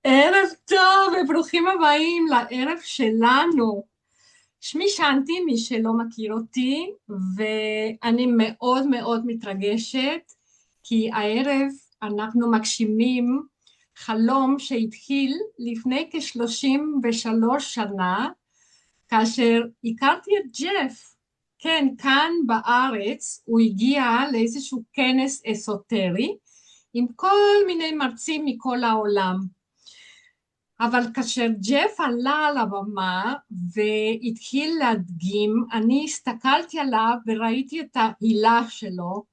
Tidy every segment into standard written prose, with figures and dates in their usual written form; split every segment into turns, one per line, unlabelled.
ערב טוב וברוכים הבאים לערב שלנו. שמי שנתי, מי שלא מכיר אותי, ואני מאוד מאוד מתרגשת, כי הערב אנחנו מגשימים חלום שהתחיל לפני כ-33 שנה, כאשר הכרתי את ג'ף. כן, כאן בארץ הוא הגיע לאיזשהו כנס אסוטרי, עם כל מיני מרצים מכל העולם. אבל כאשר ג'ף עלה על הבמה והתחיל להדגים, אני הסתכלתי עליו וראיתי את ההילה שלו,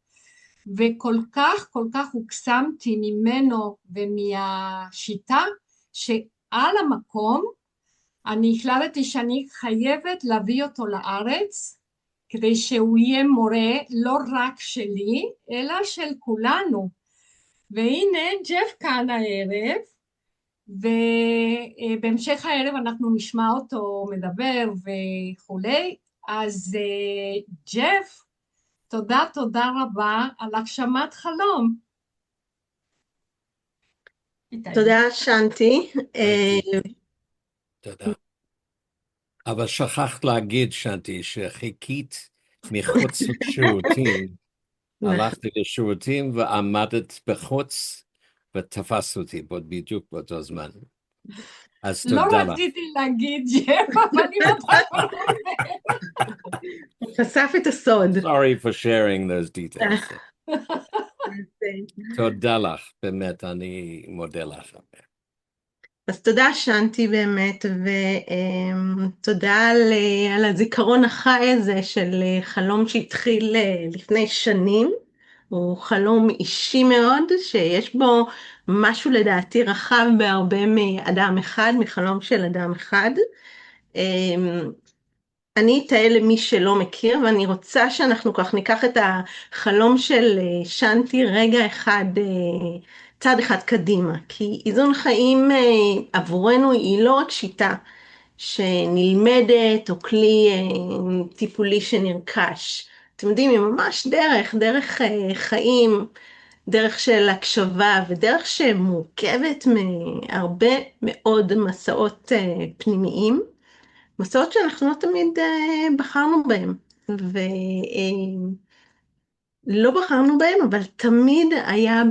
וכל כך כל כך הוקסמתי ממנו ומהשיטה, שעל המקום אני החלטתי שאני חייבת להביא אותו לארץ, כדי שהוא יהיה מורה לא רק שלי, אלא של כולנו. והנה ג'ף כאן הערב, ובהמשך הערב אנחנו נשמע אותו מדבר וכולי. אז ג'ף, תודה רבה על הגשמת חלום.
תודה, שנתי.
תודה. אבל שכחת להגיד, שנתי, שחיכית מחוץ לשירותים, הלכתי לשירותים ועמדת בחוץ ותפסת אותי בדיוק באותו זמן. אז
לא
תודה לך.
רציתי להגיד ג'ף, אבל אם אתה כבר
חשף את הסוד.
Sorry for sharing those details. תודה לך, באמת, אני מודה לך.
אז תודה, שנתי, באמת, ותודה על הזיכרון החי הזה של חלום שהתחיל לפני שנים. הוא חלום אישי מאוד, שיש בו משהו לדעתי רחב בהרבה מאדם אחד, מחלום של אדם אחד. אני אתאר למי שלא מכיר, ואני רוצה שאנחנו כך ניקח את החלום של שנתי רגע אחד, צעד אחד קדימה, כי איזון חיים עבורנו היא לא רק שיטה שנלמדת או כלי טיפולי שנרכש. אתם יודעים, היא ממש דרך חיים, דרך של הקשבה, ודרך שמורכבת מהרבה מאוד מסעות פנימיים, מסעות שאנחנו לא תמיד בחרנו בהם, ולא בחרנו בהם, אבל תמיד היה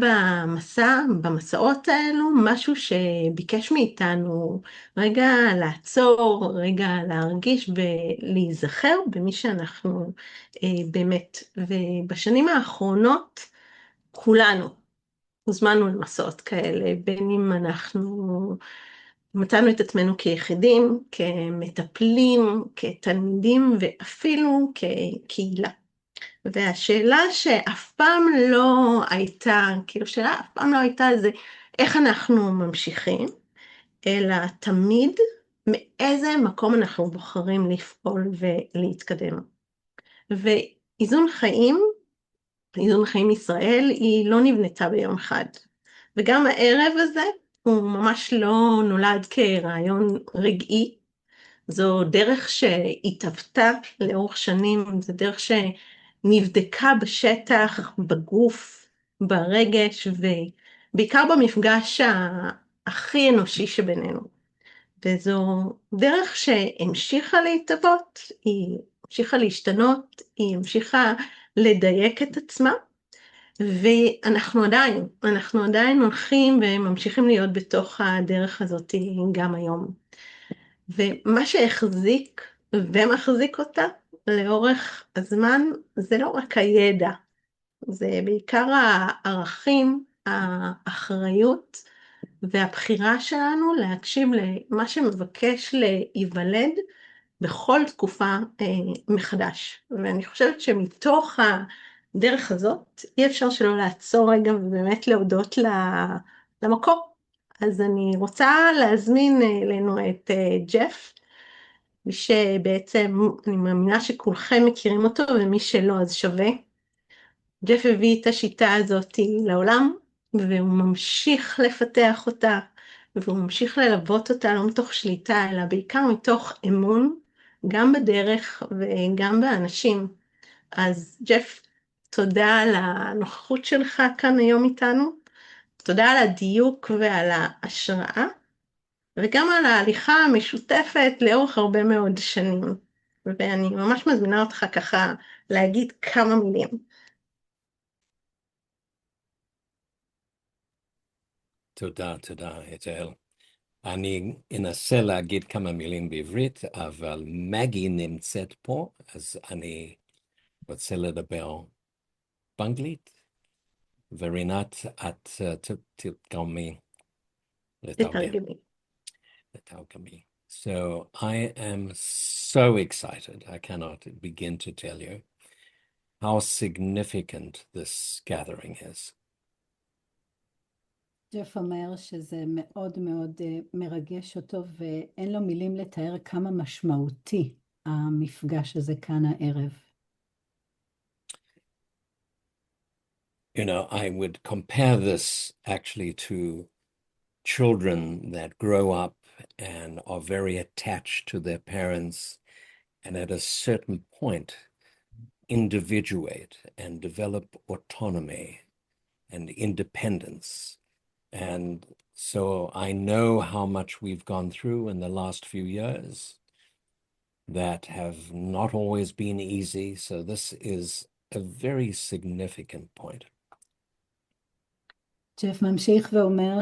במסעות האלו משהו שביקש מאיתנו רגע לעצור, רגע להרגיש ולהיזכר במי שאנחנו באמת. ובשנים האחרונות כולנו הוזמנו למסעות כאלה, בין אם אנחנו מצאנו את עצמנו כיחידים, כמטפלים, כתלמידים ואפילו כקהילה. והשאלה שאף פעם לא הייתה, כאילו שאלה אף פעם לא הייתה זה איך אנחנו ממשיכים, אלא תמיד מאיזה מקום אנחנו בוחרים לפעול ולהתקדם. ואיזון חיים ישראל היא לא נבנתה ביום אחד. וגם הערב הזה הוא ממש לא נולד כרעיון רגעי, זו דרך שהתהוותה לאורך שנים, זו דרך שנבדקה בשטח, בגוף, ברגש, ובעיקר במפגש הכי אנושי שבינינו. וזו דרך שהמשיכה להתהוות, היא המשיכה להשתנות, היא המשיכה לדייק את עצמה, ואנחנו עדיין הולכים וממשיכים להיות בתוך הדרך הזאת גם היום. ומה שהחזיק ומחזיק אותה לאורך הזמן זה לא רק הידע, זה בעיקר הערכים, האחריות והבחירה שלנו להקשיב למה שמבקש להיוולד בכל תקופה מחדש. ואני חושבת שמתוך הדרך הזאת אי אפשר שלא לעצור רגע ובאמת להודות למקור. אז אני רוצה להזמין אלינו את ג'ף, מי שבעצם אני מאמינה שכולכם מכירים אותו, ומי שלא אז שווה. ג'ף הביא את השיטה הזאת לעולם, והוא ממשיך לפתח אותה, והוא ממשיך ללוות אותה לא מתוך שליטה, אלא בעיקר מתוך אמון, גם בדרך וגם באנשים. אז ג'ף, תודה על הנוכחות שלך כאן היום איתנו, תודה על הדיוק ועל ההשראה, וגם על ההליכה המשותפת לאורך הרבה מאוד שנים. ואני ממש מזמינה אותך ככה להגיד כמה מילים.
תודה, היטל. אני אנסה להגיד כמה מילים בעברית, אבל מגי נמצאת פה, אז אני רוצה לדבר באנגלית, ורינת, את תתרגמי לתרגמי. So I am so excited. I cannot begin to tell you how significant this gathering is.
ג'ף אומר שזה מאוד מאוד מרגש אותו, ואין לו מילים לתאר כמה משמעותי המפגש הזה כאן הערב.
You know, I would compare this actually to children that grow up and are very attached to their parents, and at a certain point individuate and develop autonomy and independence. And so I know how much we've gone through in the last few years that have not always been easy. So this is a very significant point.
ג'ף ממשיך ואומר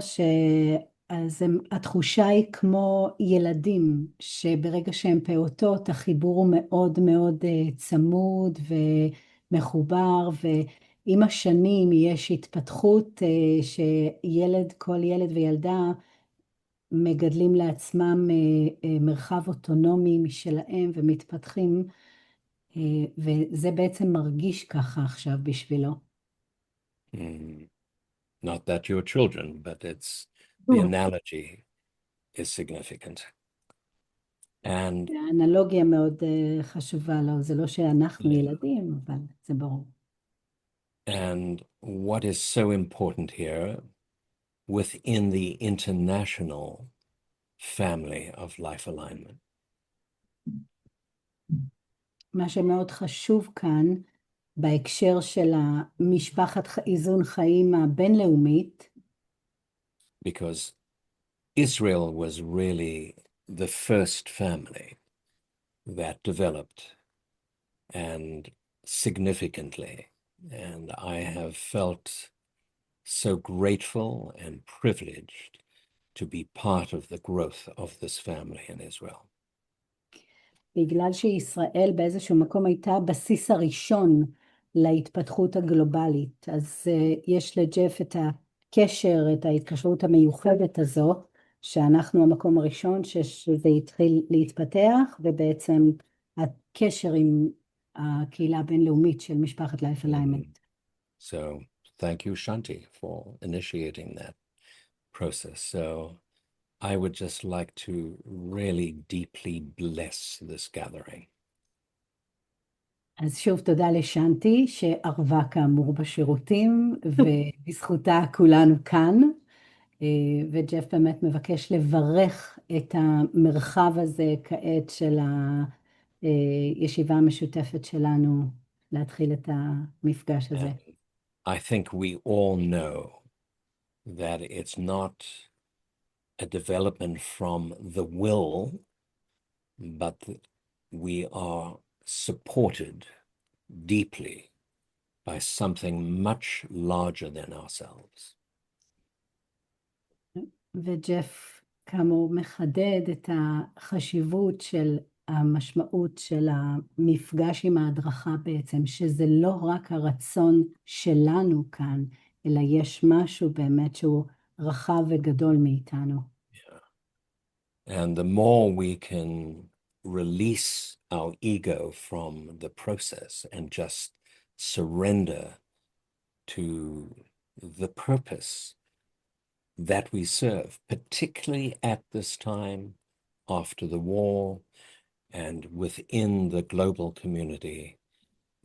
התחושה היא כמו ילדים, שברגע שהם פעוטות, החיבור הוא מאוד מאוד צמוד ומחובר, ועם השנים יש התפתחות כל ילד וילדה מגדלים לעצמם מרחב אוטונומי משלהם ומתפתחים, וזה בעצם מרגיש ככה עכשיו בשבילו.
Not that you're children, but it's the analogy is significant. And
האנלוגיה מאוד חשובה לו, זה לא שאנחנו ילדים, אבל זה ברור.
And what is so important here within the international family of life alignment.
מה שמאוד חשוב כאן, בהקשר של המשפחת איזון חיים הבינלאומית,
because Israel was really the first family that developed and significantly, and I have felt so grateful and privileged to be part of the growth of this family in Israel.
בגלל שישראל באיזשהו מקום הייתה הבסיס הראשון להתפתחות הגלובלית, אז יש לג'ף את הקשר, את ההתקשרות המיוחדת הזו, שאנחנו המקום הראשון שזה התחיל להתפתח, ובעצם הקשר עם הקהילה הבינלאומית של משפחת Life Alignment.
So thank you, Shanti, for initiating that process. So I would just like to really deeply bless this gathering.
אז שוב תודה לשנטי, שערבה כאמור בשירותים, ובזכותה כולנו כאן, וג'ף באמת מבקש לברך את המרחב הזה כעת של הישיבה המשותפת שלנו, להתחיל את המפגש הזה.
I think we all know that it's not a development from the will, but we are supported deeply by something much larger than ourselves.
וג'ף כאמור מחדד את החשיבות של המשמעות של המפגש עם ההדרכה בעצם, שזה לא רק הרצון שלנו כאן, אלא יש משהו באמת שהוא רחב וגדול מאיתנו.
And the more we can release our ego from the process and just surrender to the purpose that we serve, particularly at this time after the war and within the global community,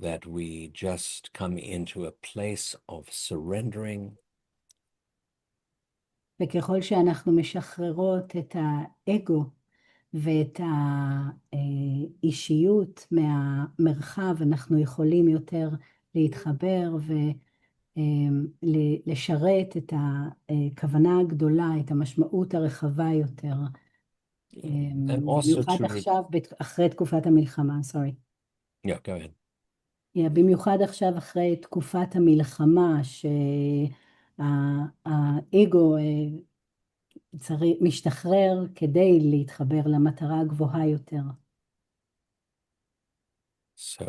that we just come into a place of surrendering.
וככל שאנחנו משחררות את האגו ואת האישיות מהמרחב, אנחנו יכולים יותר להתחבר לשרת את הכוונה הגדולה, את המשמעות הרחבה יותר.
And also
במיוחד
to
עכשיו, אחרי תקופת המלחמה, sorry.
yeah, go ahead.
במיוחד עכשיו אחרי תקופת המלחמה, שהאגו משתחרר כדי להתחבר למטרה הגבוהה יותר.
So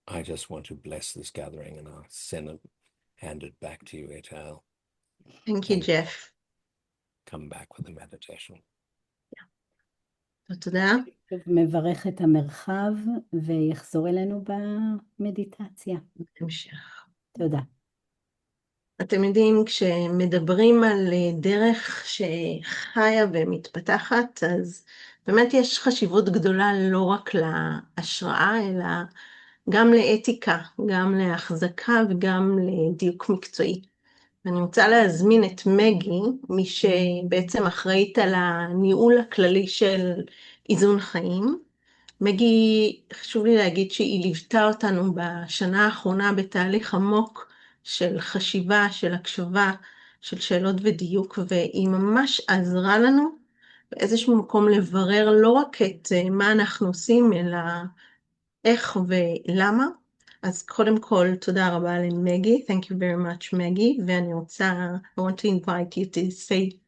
I just want to bless this gathering and I'll hand it back to you, Etal.
Thank you, Jeff.
Come back with the meditation.
תודה.
מברך את המרחב ויחזור אלינו במדיטציה.
המשך.
תודה.
אתם יודעים, כשמדברים על דרך שחיה ומתפתחת, אז באמת יש חשיבות גדולה לא רק להשראה, אלא גם לאתיקה, גם להחזקה וגם לדיוק מקצועי. ואני רוצה להזמין את מגי, מי שבעצם אחראית על הניהול הכללי של איזון חיים. מגי, חשוב לי להגיד שהיא ליוותה אותנו בשנה האחרונה בתהליך עמוק של חשיבה, של הקשבה, של שאלות ודיוק, והיא ממש עזרה לנו באיזשהו מקום לברר לא רק את מה אנחנו עושים, אלא איך ולמה. אז קודם כל, תודה רבה למגי. Thank you very much, מגי. ואני רוצה, I want to invite you to say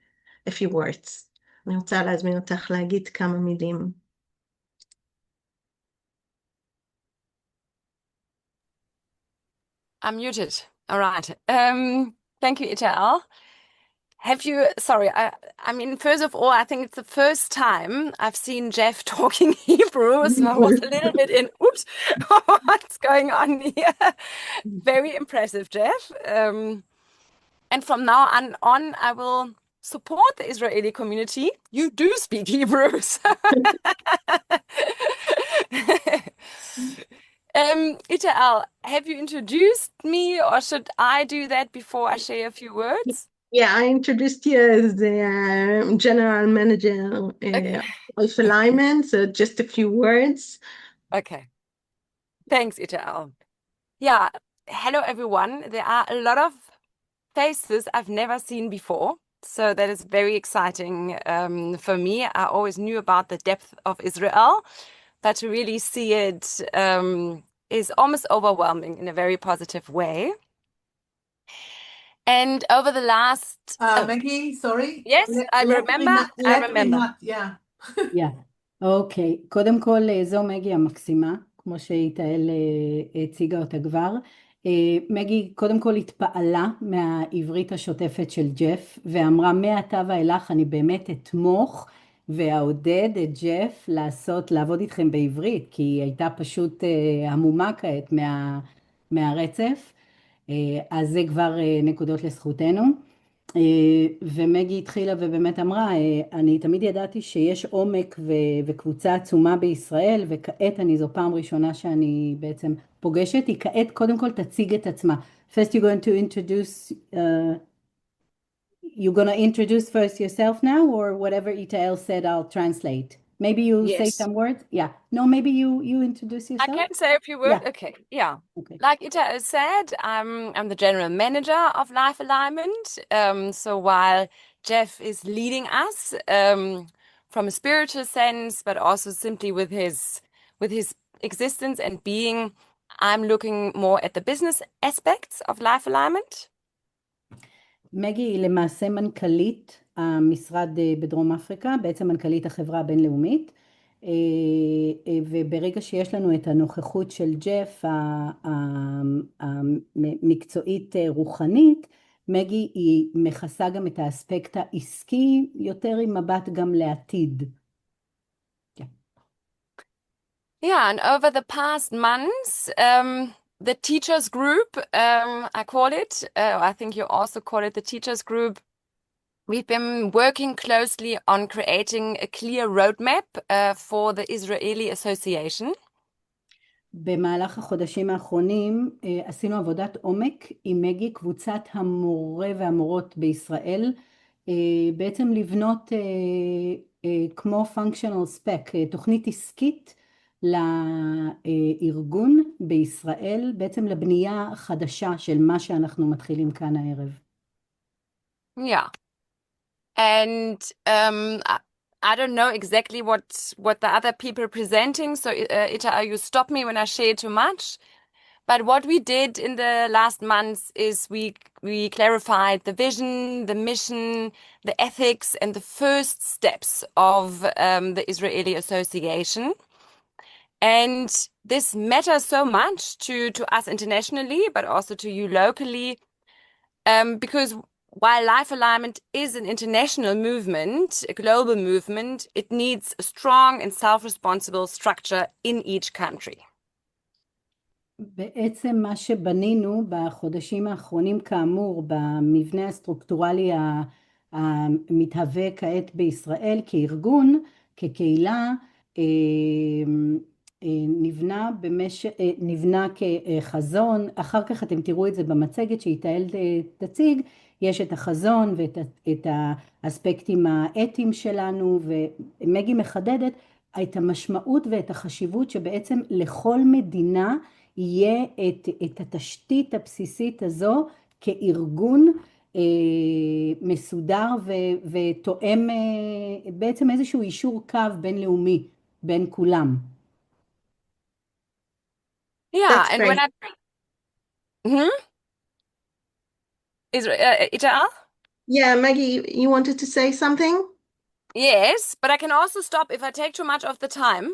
a few words. אני רוצה להזמין אותך להגיד כמה מילים.
I'm muted. All right. Thank you, Ital. Sorry, I mean, first of all, I think it's the first time I've seen Jeff talking Hebrew, so I was a little bit oops, what's going on here? Very impressive, Jeff. And from now on, I will support the Israeli community. You do speak Hebrew. Ital, have you introduced me, or should I do that before I share a few words?
Yeah, I introduced you as the general manager of alignment, so just a few words.
Okay. Thanks, Ital. Yeah, hello everyone. There are a lot of faces I've never seen before, so that is very exciting for me. I always knew about the depth of Israel, but to really see it is almost overwhelming in a very positive way. And over the last...
Maggie, sorry.
Yes, I remember.
Yeah.
Yeah. אוקיי, קודם כל זו מגי המקסימה, כמו שאיתאל הציגה אותה כבר. מגי קודם כל התפעלה מהעברית השוטפת של ג'ף, ואמרה מעתה ואילך אני באמת אתמוך ואעודד את ג'ף לעבוד איתכם בעברית, כי היא הייתה פשוט המומה כעת מהרצף. אז זה כבר נקודות לזכותנו. ומגי התחילה ובאמת אמרה, אני תמיד ידעתי שיש עומק וקבוצה עצומה בישראל, וכעת זו פעם ראשונה שאני בעצם פוגשת, היא כעת קודם כל תציג את עצמה. First you're going to introduce, you're going to introduce first yourself now, or whatever Itael said I'll translate. Maybe you say some words? Yeah. No, maybe you introduce yourself?
I can say a few words?
Yeah.
Okay, yeah.
Okay.
Like Ita said, I'm the general manager of Life Alignment. So while Jeff is leading us from a spiritual sense, but also simply with his existence and being, I'm looking more at the business aspects of Life Alignment.
מגי היא למעשה מנכ"לית המשרד בדרום אפריקה, בעצם מנכ"לית החברה הבינלאומית, וברגע שיש לנו את הנוכחות של ג'ף המקצועית רוחנית, מגי היא מכסה גם את האספקט העסקי, יותר עם מבט גם לעתיד.
Yeah, and over the past months, the teachers group, I call it, I think you also call it the teachers group, we've been working closely on creating a clear roadmap for the Israeli Association.
במהלך החודשים האחרונים עשינו עבודת עומק עם מגי, קבוצת המורה והמורות בישראל, בעצם לבנות כמו functional spec, תוכנית עסקית לארגון בישראל, בעצם לבנייה חדשה של מה שאנחנו מתחילים כאן הערב.
Yeah. And I don't know exactly what the other people are presenting, so Ita, you stop me when I share too much. But what we did in the last months is we clarified the vision, the mission, the ethics, and the first steps of the Israeli Association. And this matters so much to us internationally, but also to you locally, because while Life Alignment is an international movement, a global movement, it needs a strong and self-responsible structure in each country.
בעצם מה שבנינו בחודשים האחרונים, כאמור, במבנה הסטרוקטורלי המתהווה כעת בישראל כארגון, כקהילה, נבנה כחזון. אחר כך אתם תראו את זה במצגת שיתאל תציג, יש את החזון ואת האספקטים האתיים שלנו, ומגי מחדדת את המשמעות ואת החשיבות שבעצם לכל מדינה יהיה את התשתית הבסיסית הזו כארגון מסודר ותואם בעצם איזשהו אישור קו בינלאומי בין כולם.
Yeah,
That's
and
great.
when Ita?
Yeah, Maggie, you wanted to say something?
Yes, but I can also stop if I take too much of the time.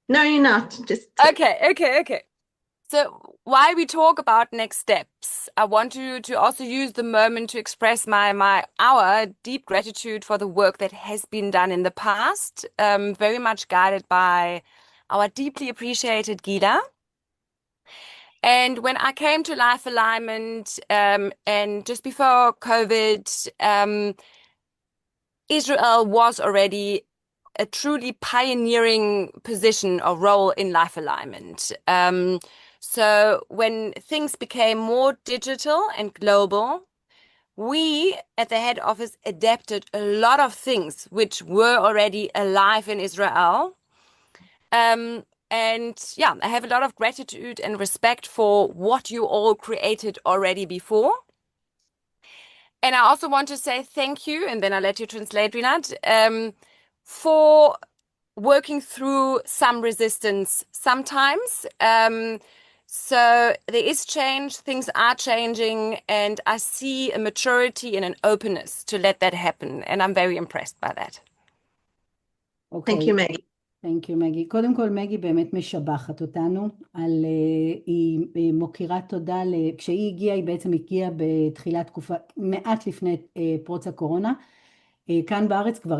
No, you're not. Just
Okay. So while we talk about next steps, I want to also use the moment to express our deep gratitude for the work that has been done in the past, very much guided by our deeply appreciated Gila. And when I came to Life Alignment, and just before COVID, Israel was already a truly pioneering position or role in Life Alignment. So when things became more digital and global, we at the head office adapted a lot of things which were already alive in Israel. And yeah, I have a lot of gratitude and respect for what you all created already before. And I also want to say thank you, and then I'll let you translate, Rinat, for working through some resistance sometimes. So there is change, things are changing, and I see a maturity and an openness to let that happen. And I'm very impressed by that.
thank you, Maggie.
Thank you, מגי. קודם כל, מגי באמת משבחת אותנו, היא מוקירה תודה, כשהיא הגיעה, היא בעצם הגיעה בתחילת תקופה, מעט לפני פרוץ הקורונה. כאן בארץ כבר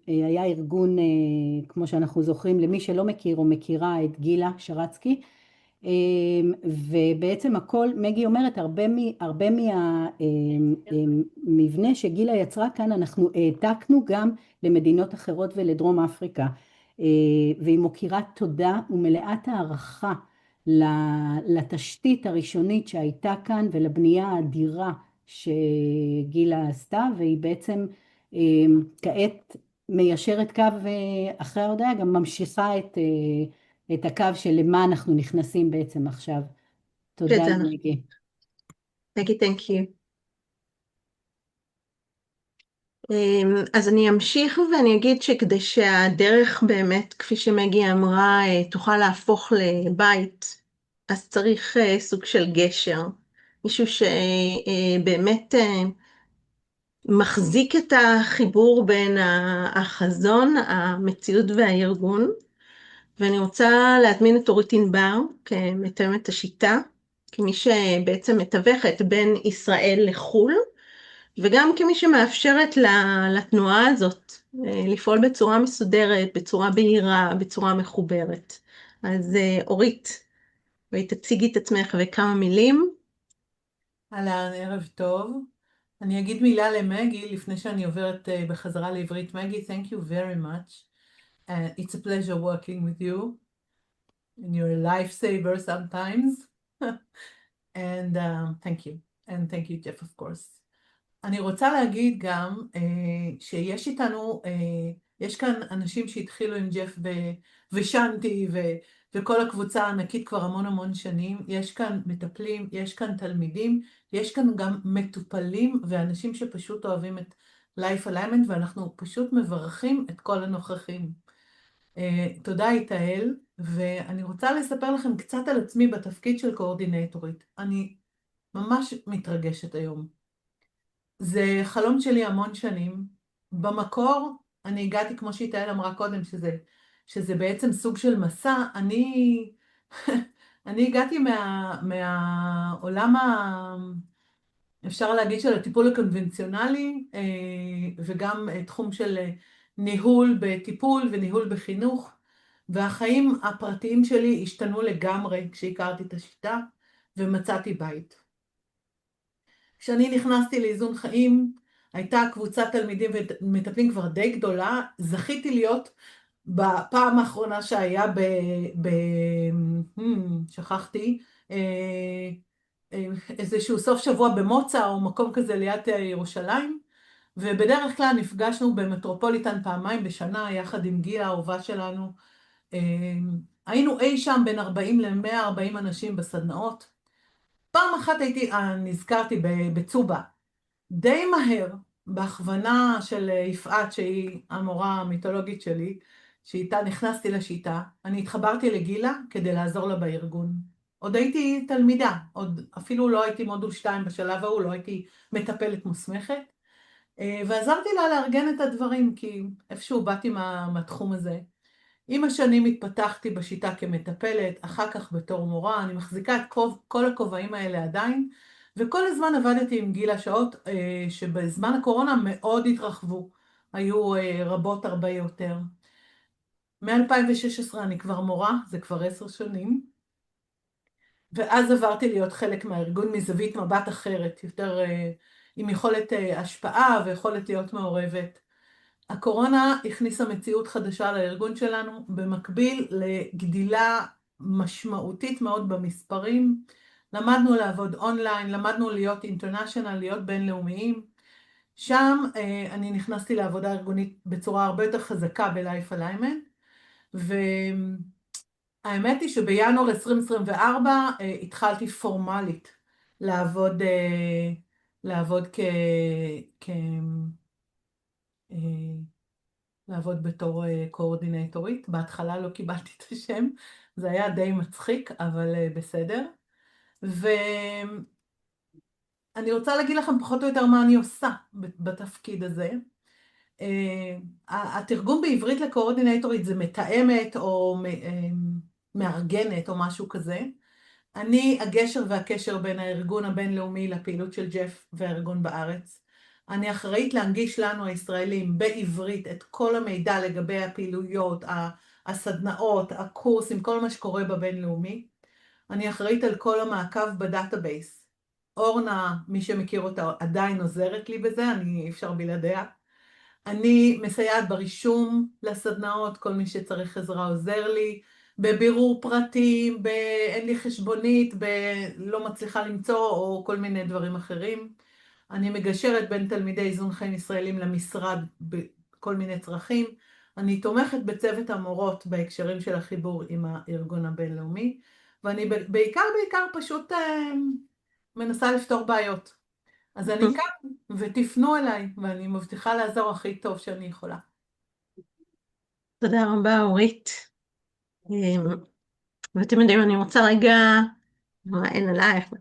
היה ארגון, כמו שאנחנו זוכרים, למי שלא מכיר או מכירה את גילה שרצקי, ובעצם הכל, מגי אומרת, הרבה מהמבנה שגילה יצרה כאן, אנחנו העתקנו גם למדינות אחרות ולדרום אפריקה, והיא מוקירה תודה ומלאת הערכה לתשתית הראשונית שהייתה כאן ולבנייה האדירה שגילה עשתה, והיא בעצם כעת מיישרת קו אחרי ההודעה, גם ממשיכה את הקו של למה אנחנו נכנסים בעצם עכשיו. תודה, מגי.
Maggie, thank you. אז אני אמשיך ואני אגיד שכדי שהדרך באמת, כפי שמגי אמרה, תוכל להפוך לבית, אז צריך סוג של גשר. מישהו שבאמת מחזיק את החיבור בין החזון, המציאות והארגון. ואני רוצה להזמין את אורית ענבר כמתאמת השיטה, כמי שבעצם מתווכת בין ישראל לחו"ל, וגם כמי שמאפשרת לתנועה הזאת לפעול בצורה מסודרת, בצורה בהירה, בצורה מחוברת. אז אורית, תציגי את עצמך וכמה מילים.
אהלן, ערב טוב. אני אגיד מילה למגי לפני שאני עוברת בחזרה לעברית. מגי, thank you very much. It's a pleasure working with you. And you're a lifesaver sometimes. And thank you. And thank you, Jeff, of course. אני רוצה להגיד גם שיש איתנו יש כאן אנשים שהתחילו עם ג'ף ושנתי וכל הקבוצה הענקית כבר המון המון שנים. יש כאן מטפלים, יש כאן תלמידים, יש כאן גם מטופלים ואנשים שפשוט אוהבים את Life Alignment, ואנחנו פשוט מברכים את כל הנוכחים. תודה איתאל, ואני רוצה לספר לכם קצת על עצמי בתפקיד של קואורדינטורית. אני ממש מתרגשת היום. זה חלום שלי המון שנים. במקור אני הגעתי, כמו שאיתאל אמרה קודם, שזה בעצם סוג של מסע. אני הגעתי מהעולם אפשר להגיד של הטיפול הקונבנציונלי, וגם תחום של ניהול בטיפול וניהול בחינוך, והחיים הפרטיים שלי השתנו לגמרי כשהכרתי את השיטה ומצאתי בית. כשאני נכנסתי לאיזון חיים, הייתה קבוצת תלמידים ומטפלים כבר די גדולה, זכיתי להיות בפעם האחרונה שהיה שכחתי, איזשהו סוף שבוע במוצא או מקום כזה ליד ירושלים, ובדרך כלל נפגשנו במטרופוליטן פעמיים בשנה יחד עם גילה האהובה שלנו. היינו אי שם בין 40 ל-140 אנשים בסדנאות. פעם אחת נזכרתי בצובה. די מהר, בהכוונה של יפעת, שהיא המורה המיתולוגית שלי, שאיתה נכנסתי לשיטה, אני התחברתי לגילה כדי לעזור לה בארגון. עוד הייתי תלמידה, עוד אפילו לא הייתי מודול 2 בשלב ההוא, לא הייתי מטפלת מוסמכת, ועזרתי לה לארגן את הדברים, כי איפשהו באתי מהתחום הזה. עם השנים התפתחתי בשיטה כמטפלת, אחר כך בתור מורה, אני מחזיקה את כל הכובעים האלה עדיין, וכל הזמן עבדתי עם גילה שעות שבזמן הקורונה מאוד התרחבו, היו רבות הרבה יותר. מ-2016 אני כבר מורה, זה כבר 10 שנים, ואז עברתי להיות חלק מהארגון מזווית מבט אחרת, יותר עם יכולת השפעה ויכולת להיות מעורבת. הקורונה הכניסה מציאות חדשה לארגון שלנו, במקביל לגדילה משמעותית מאוד במספרים. למדנו לעבוד אונליין, למדנו להיות אינטרנשיונל, להיות בינלאומיים. שם אני נכנסתי לעבודה ארגונית בצורה הרבה יותר חזקה ב-Life Alignment, והאמת היא שבינואר 2024 התחלתי פורמלית לעבוד לעבוד בתור קואורדינטורית. בהתחלה לא קיבלתי את השם, זה היה די מצחיק, אבל בסדר. ואני רוצה להגיד לכם פחות או יותר מה אני עושה בתפקיד הזה. התרגום בעברית לקואורדינטורית זה מתאמת או מארגנת או משהו כזה. אני הגשר והקשר בין הארגון הבינלאומי לפעילות של ג'ף והארגון בארץ. אני אחראית להנגיש לנו הישראלים בעברית את כל המידע לגבי הפעילויות, הסדנאות, הקורסים, כל מה שקורה בבינלאומי. אני אחראית על כל המעקב בדאטאבייס. אורנה, מי שמכיר אותה, עדיין עוזרת לי בזה, אי אפשר בלעדיה. אני מסייעת ברישום לסדנאות, כל מי שצריך עזרה עוזר לי, בבירור פרטים, אין לי חשבונית, לא מצליחה למצוא או כל מיני דברים אחרים. אני מגשרת בין תלמידי איזון חיים ישראלים למשרד בכל מיני צרכים. אני תומכת בצוות המורות בהקשרים של החיבור עם הארגון הבינלאומי, ואני בעיקר פשוט מנסה לפתור בעיות. אז אני כאן, ותפנו אליי, ואני מבטיחה לעזור הכי טוב שאני יכולה.
תודה רבה, אורית. ואתם יודעים, אני רוצה רגע, אין עלייך,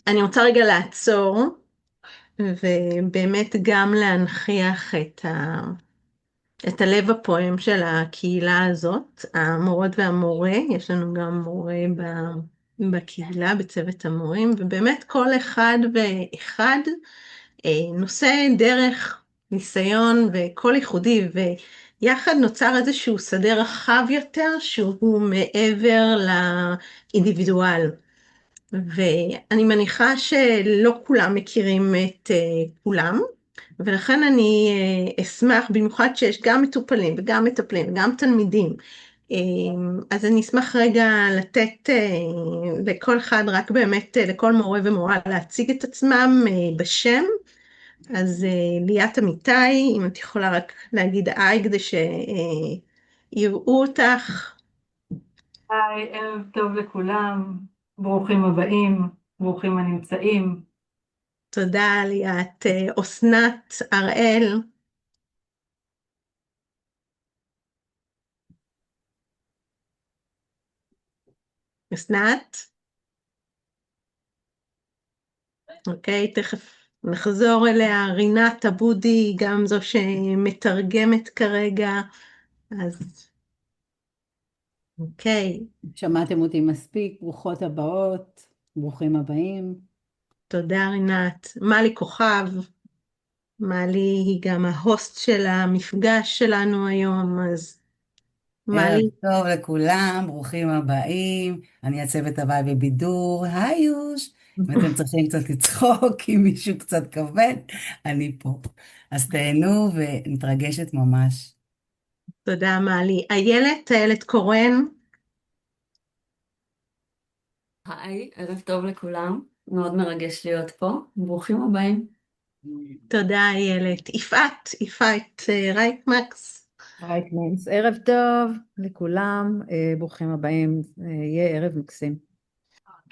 אני רוצה רגע לעצור, ובאמת גם להנכיח את הלב הפועם של הקהילה הזאת, המורות והמורה, יש לנו גם מורה בקהילה, בצוות המורים, ובאמת כל אחד ואחד נושא דרך, ניסיון וכל ייחודי, ויחד נוצר איזשהו שדה רחב יותר שהוא מעבר לאינדיבידואל. ואני מניחה שלא כולם מכירים את כולם, ולכן אני אשמח, במיוחד שיש גם מטופלים וגם מטפלים וגם תלמידים, אז אני אשמח רגע לתת לכל אחד, רק באמת לכל מורה ומורה להציג את עצמם בשם, אז ליאת אמיתי, אם את יכולה רק להגיד היי כדי שיראו אותך.
היי, ערב טוב לכולם, ברוכים הבאים, ברוכים הנמצאים.
תודה ליאת. אסנת הראל. אסנת? אוקיי, תכף נחזור אליה. רינת אבודי, גם זו שמתרגמת כרגע, אז אוקיי,
שמעתם אותי מספיק, ברוכות הבאות, ברוכים הבאים.
תודה רינת. מלי כוכב, מלי היא גם ההוסט של המפגש שלנו היום, אז
ערב
מלי,
טוב לכולם, ברוכים הבאים. אני הצוות הבא בבידור, היי יוש. אם אתם צריכים קצת לצחוק, אם מישהו קצת כבד, אני פה. אז תהנו ונתרגשת ממש.
תודה מלי. איילת קורן,
היי, ערב טוב לכולם, מאוד מרגש להיות פה, ברוכים הבאים.
תודה איילת. יפעת רייטמקס,
רייטמנס, ערב טוב לכולם, ברוכים הבאים, יהיה ערב מקסים.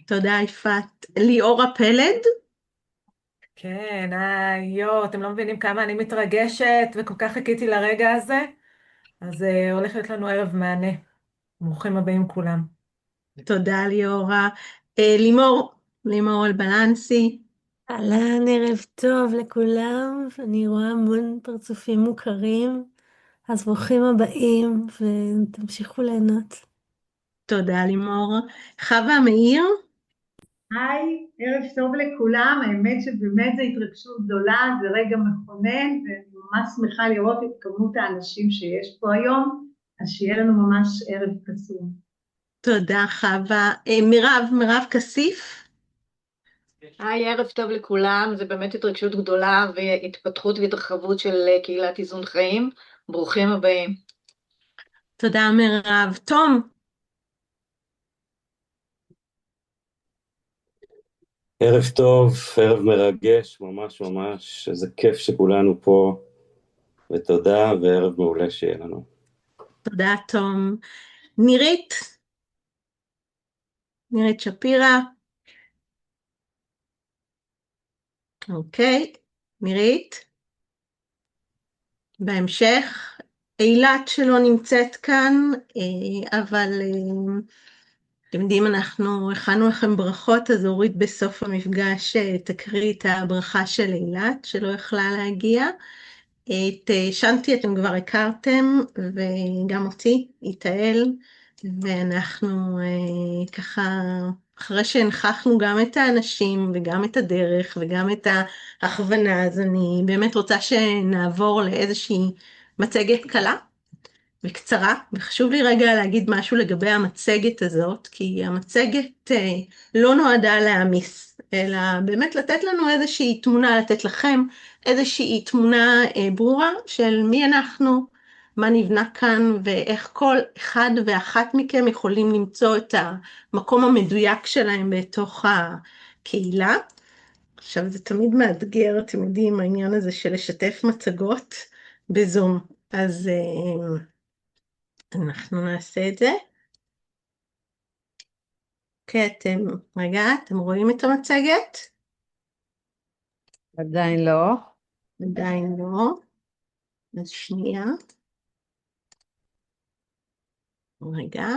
תודה יפעת. ליאורה פלד,
כן, יו, אתם לא מבינים כמה אני מתרגשת וכל כך חיכיתי לרגע הזה. אז הולך להיות לנו ערב מהנה. ברוכים הבאים כולם.
תודה ליאורה. לימור אלבלנסי,
אהלן, ערב טוב לכולם, אני רואה המון פרצופים מוכרים, אז ברוכים הבאים ותמשיכו ליהנות.
תודה לימור. חווה מאיר,
היי, ערב טוב לכולם, האמת שבאמת זו התרגשות גדולה, זה רגע מכונן, ואני ממש שמחה לראות את כמות האנשים שיש פה היום, אז שיהיה לנו ממש ערב קסום.
תודה חווה. מירב כסיף,
היי, ערב טוב לכולם, זה באמת התרגשות גדולה והתפתחות והתרחבות של קהילת איזון חיים, ברוכים הבאים.
תודה מירב. תום,
ערב טוב, ערב מרגש, ממש ממש, איזה כיף שכולנו פה, ותודה וערב מעולה שיהיה לנו.
תודה תום. נירית שפירא, אוקיי, נירית. בהמשך, אילת שלא נמצאת כאן, אבל אתם יודעים, אנחנו הכנו לכם ברכות, אז אורית בסוף המפגש תקריא את הברכה של אילת, שלא יכלה להגיע. את שנתי אתם כבר הכרתם, וגם אותי, איתאל, ואנחנו ככה, אחרי שהנכחנו גם את האנשים, וגם את הדרך, וגם את ההכוונה, אז אני באמת רוצה שנעבור לאיזושהי מצגת קלה, וקצרה, וחשוב לי רגע להגיד משהו לגבי המצגת הזאת, כי המצגת לא נועדה להעמיס, אלא באמת לתת לנו איזושהי תמונה, לתת לכם איזושהי תמונה ברורה של מי אנחנו, מה נבנה כאן, ואיך כל אחד ואחת מכם יכולים למצוא את המקום המדויק שלהם בתוך הקהילה. עכשיו זה תמיד מאתגר, אתם יודעים, העניין הזה של לשתף מצגות בזום, אז אנחנו נעשה את זה. אוקיי, אתם רואים את המצגת?
עדיין לא.
עדיין לא. אז שנייה. רגע.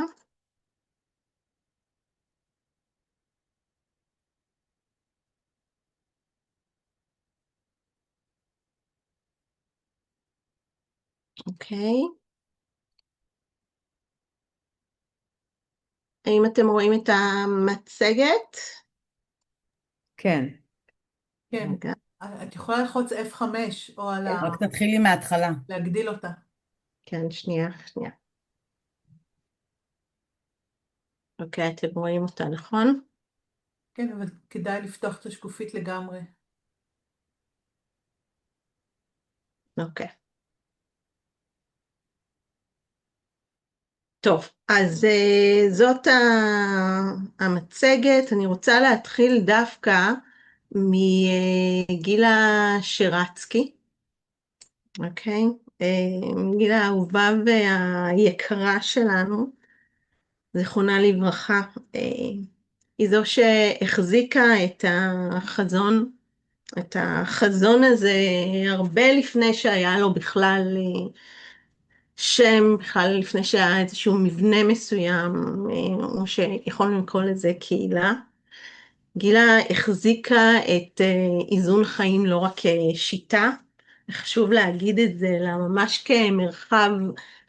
אוקיי. האם אתם רואים את המצגת?
כן.
כן.
רגע.
את יכולה ללחוץ F5 או על ה...
רק תתחילי מההתחלה.
להגדיל אותה.
כן, שנייה. אוקיי, אתם רואים אותה, נכון?
כן, אבל כדאי לפתוח את השקופית לגמרי.
אוקיי. טוב, אז זאת המצגת. אני רוצה להתחיל דווקא מגילה שרצקי, אוקיי? גילה האהובה והיקרה שלנו, זיכרונה לברכה, היא זו שהחזיקה את החזון הזה הרבה לפני שהיה לו בכלל שם, בכלל לפני שהיה איזשהו מבנה מסוים, או שיכולנו לקרוא לזה קהילה. גילה החזיקה את איזון חיים לא רק כשיטה, חשוב להגיד את זה, אלא ממש כמרחב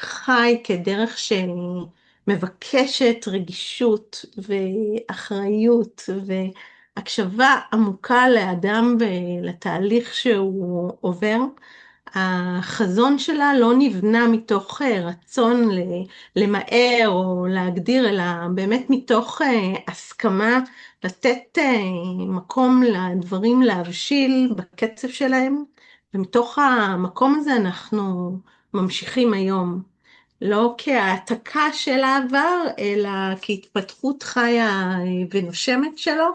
חי, כדרך שמבקשת רגישות ואחריות והקשבה עמוקה לאדם ולתהליך שהוא עובר. החזון שלה לא נבנה מתוך רצון למהר או להגדיר, אלא באמת מתוך הסכמה לתת מקום לדברים להבשיל בקצב שלהם, ומתוך המקום הזה אנחנו ממשיכים היום, לא כהעתקה של העבר, אלא כהתפתחות חיה ונושמת שלו.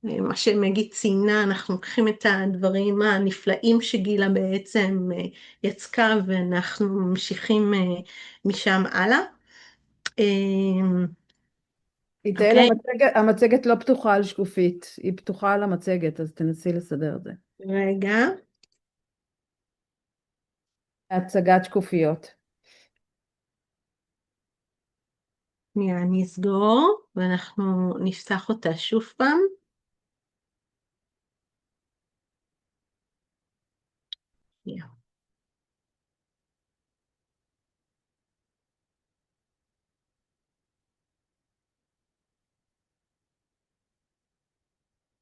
מה שמגי ציינה, אנחנו לוקחים את הדברים הנפלאים שגילה בעצם יצקה, ואנחנו ממשיכים משם הלאה.
איתאל, המצגת לא פתוחה על שקופית, היא פתוחה על המצגת, אז תנסי לסדר את זה.
רגע.
הצגת שקופיות.
אני אסגור, ואנחנו נפתח אותה שוב פעם.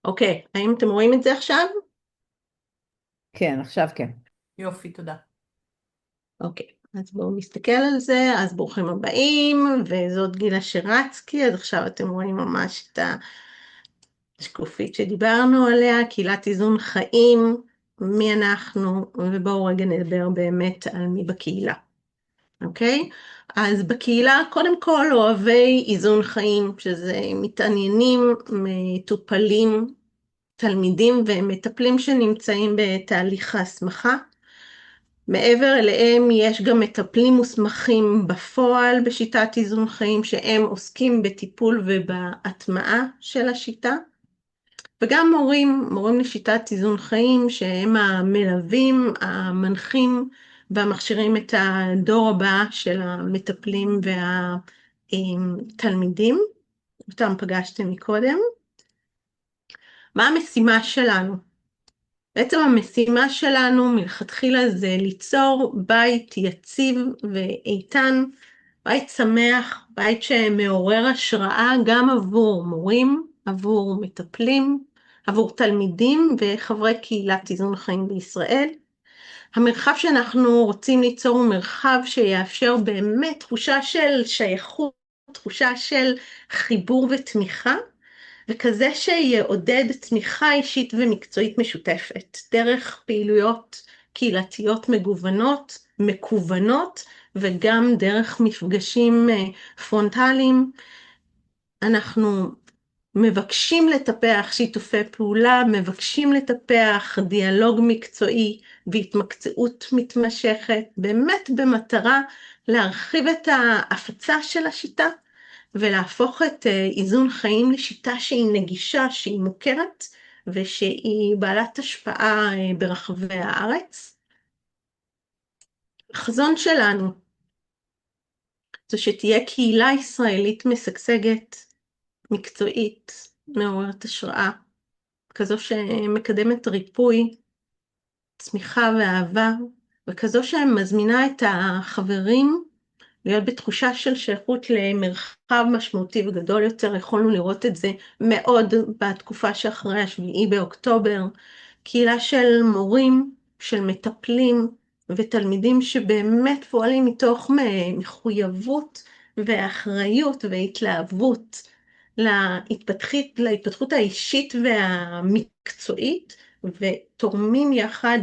אוקיי, האם אתם רואים את זה עכשיו?
כן, עכשיו כן.
יופי, תודה.
אוקיי, אז בואו נסתכל על זה. אז ברוכים הבאים, וזאת גילה שרצקי. אז עכשיו אתם רואים ממש את השקופית שדיברנו עליה, קהילת איזון חיים, מי אנחנו, ובואו רגע נדבר באמת על מי בקהילה. אוקיי? אז בקהילה קודם כל אוהבי איזון חיים, שזה מתעניינים, מטופלים, תלמידים ומטפלים שנמצאים בתהליך ההסמכה. מעבר אליהם יש גם מטפלים מוסמכים בפועל בשיטת איזון חיים, שהם עוסקים בטיפול ובהטמעה של השיטה. וגם מורים לשיטת איזון חיים, שהם המלווים, המנחים והמכשירים את הדור הבא של המטפלים והתלמידים, אותם פגשתם מקודם. מה המשימה שלנו? בעצם המשימה שלנו מלכתחילה זה ליצור בית יציב ואיתן, בית שמח, בית שמעורר השראה גם עבור מורים, עבור מטפלים, עבור תלמידים וחברי קהילת איזון חיים בישראל. המרחב שאנחנו רוצים ליצור הוא מרחב שיאפשר באמת תחושה של שייכות, תחושה של חיבור ותמיכה, וכזה שיעודד תמיכה אישית ומקצועית משותפת, דרך פעילויות קהילתיות מגוונות, מקוונות, וגם דרך מפגשים פרונטליים. אנחנו מבקשים לטפח שיתופי פעולה, מבקשים לטפח דיאלוג מקצועי והתמקצעות מתמשכת, באמת במטרה להרחיב את ההפצה של השיטה, ולהפוך את איזון חיים לשיטה שהיא נגישה, שהיא מוכרת, ושהיא בעלת השפעה ברחבי הארץ. החזון שלנו זה שתהיה קהילה ישראלית משגשגת, מקצועית, מעוררת השראה, כזו שמקדמת ריפוי, צמיחה ואהבה, וכזו שמזמינה את החברים להיות בתחושה של שייכות למרחב משמעותי וגדול יותר. יכולנו לראות את זה מאוד בתקופה שאחרי 7 באוקטובר, קהילה של מורים, של מטפלים ותלמידים שבאמת פועלים מתוך מחויבות ואחריות והתלהבות להתפתחות האישית והמקצועית, ותורמים יחד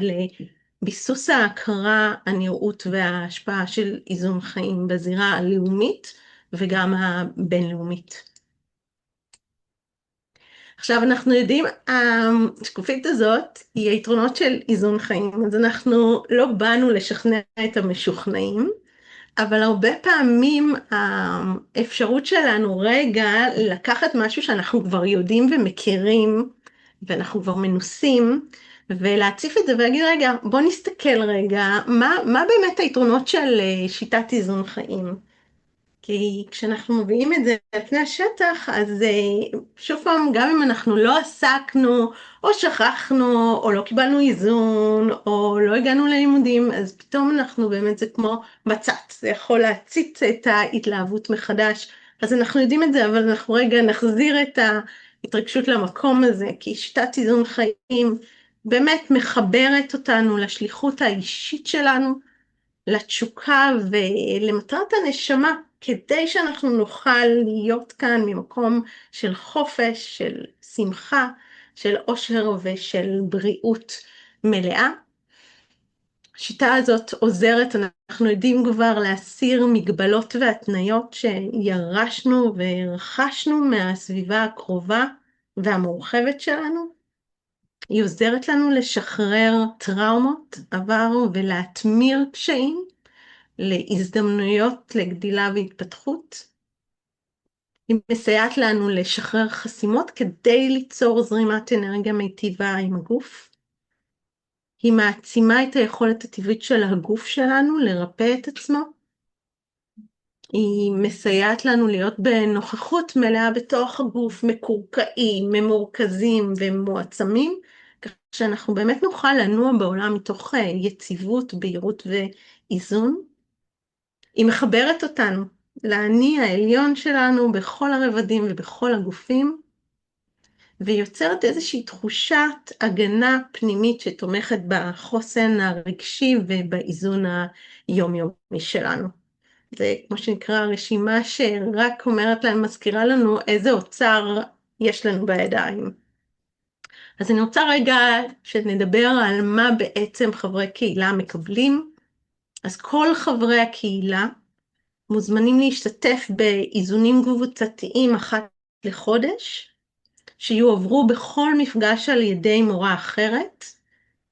ביסוס ההכרה, הנראות וההשפעה של איזון חיים בזירה הלאומית וגם הבינלאומית. עכשיו אנחנו יודעים, השקופית הזאת היא היתרונות של איזון חיים, אז אנחנו לא באנו לשכנע את המשוכנעים, אבל הרבה פעמים האפשרות שלנו רגע לקחת משהו שאנחנו כבר יודעים ומכירים, ואנחנו כבר מנוסים, ולהציף את זה ולהגיד רגע, בוא נסתכל רגע, מה באמת היתרונות של שיטת איזון חיים? כי כשאנחנו מביאים את זה על פני השטח, אז שוב פעם, גם אם אנחנו לא עסקנו, או שכחנו, או לא קיבלנו איזון, או לא הגענו ללימודים, אז פתאום אנחנו באמת, זה כמו בצץ, זה יכול להציץ את ההתלהבות מחדש. אז אנחנו יודעים את זה, אבל אנחנו רגע נחזיר את ההתרגשות למקום הזה, כי שיטת איזון חיים באמת מחברת אותנו לשליחות האישית שלנו, לתשוקה ולמטרת הנשמה, כדי שאנחנו נוכל להיות כאן ממקום של חופש, של שמחה, של עושר ושל בריאות מלאה. השיטה הזאת עוזרת, אנחנו יודעים כבר להסיר מגבלות והתניות שירשנו ורכשנו מהסביבה הקרובה והמורחבת שלנו. היא עוזרת לנו לשחרר טראומות עבר ולהתמיר קשיים להזדמנויות לגדילה והתפתחות. היא מסייעת לנו לשחרר חסימות כדי ליצור זרימת אנרגיה מיטיבה עם הגוף. היא מעצימה את היכולת הטבעית של הגוף שלנו לרפא את עצמו. היא מסייעת לנו להיות בנוכחות מלאה בתוך הגוף, מקורקעים, ממורכזים ומועצמים, כך שאנחנו באמת נוכל לנוע בעולם מתוך יציבות, בהירות ואיזון. היא מחברת אותנו לאני העליון שלנו בכל הרבדים ובכל הגופים, ויוצרת איזושהי תחושת הגנה פנימית שתומכת בחוסן הרגשי ובאיזון היומיומי שלנו. זה כמו שנקרא רשימה שרק אומרת להם, מזכירה לנו איזה אוצר יש לנו בידיים. אז אני רוצה רגע שנדבר על מה בעצם חברי קהילה מקבלים. אז כל חברי הקהילה מוזמנים להשתתף באיזונים קבוצתיים אחת לחודש, שיועברו בכל מפגש על ידי מורה אחרת.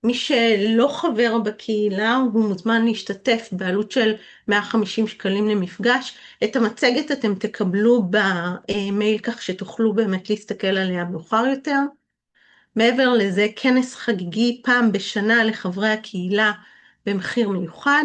מי שלא חבר בקהילה הוא מוזמן להשתתף בעלות של 150 שקלים למפגש. את המצגת אתם תקבלו במייל כך שתוכלו באמת להסתכל עליה מאוחר יותר. מעבר לזה, כנס חגיגי פעם בשנה לחברי הקהילה במחיר מיוחד.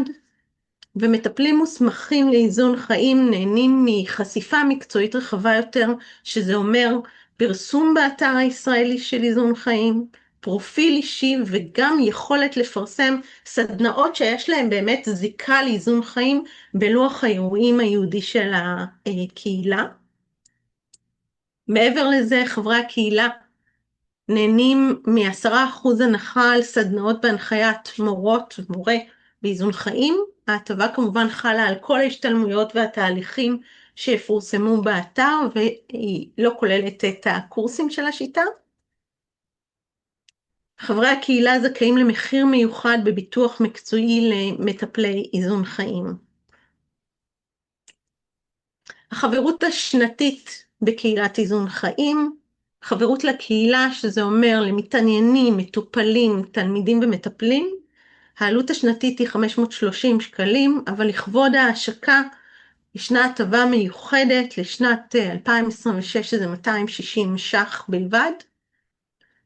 ומטפלים מוסמכים לאיזון חיים נהנים מחשיפה מקצועית רחבה יותר, שזה אומר פרסום באתר הישראלי של איזון חיים, פרופיל אישי וגם יכולת לפרסם סדנאות שיש להם באמת זיקה לאיזון חיים בלוח האירועים היהודי של הקהילה. מעבר לזה, חברי הקהילה נהנים מ10% הנחה על סדנאות בהנחיית מורות ומורה באיזון חיים. ההטבה כמובן חלה על כל ההשתלמויות והתהליכים שיפורסמו באתר, והיא לא כוללת את הקורסים של השיטה. חברי הקהילה זכאים למחיר מיוחד בביטוח מקצועי למטפלי איזון חיים. החברות השנתית בקהילת איזון חיים, חברות לקהילה, שזה אומר למתעניינים, מטופלים, תלמידים ומטפלים, העלות השנתית היא 530 שקלים, אבל לכבוד ההשקה ישנה הטבה מיוחדת לשנת 2026, שזה 260 ש"ח בלבד.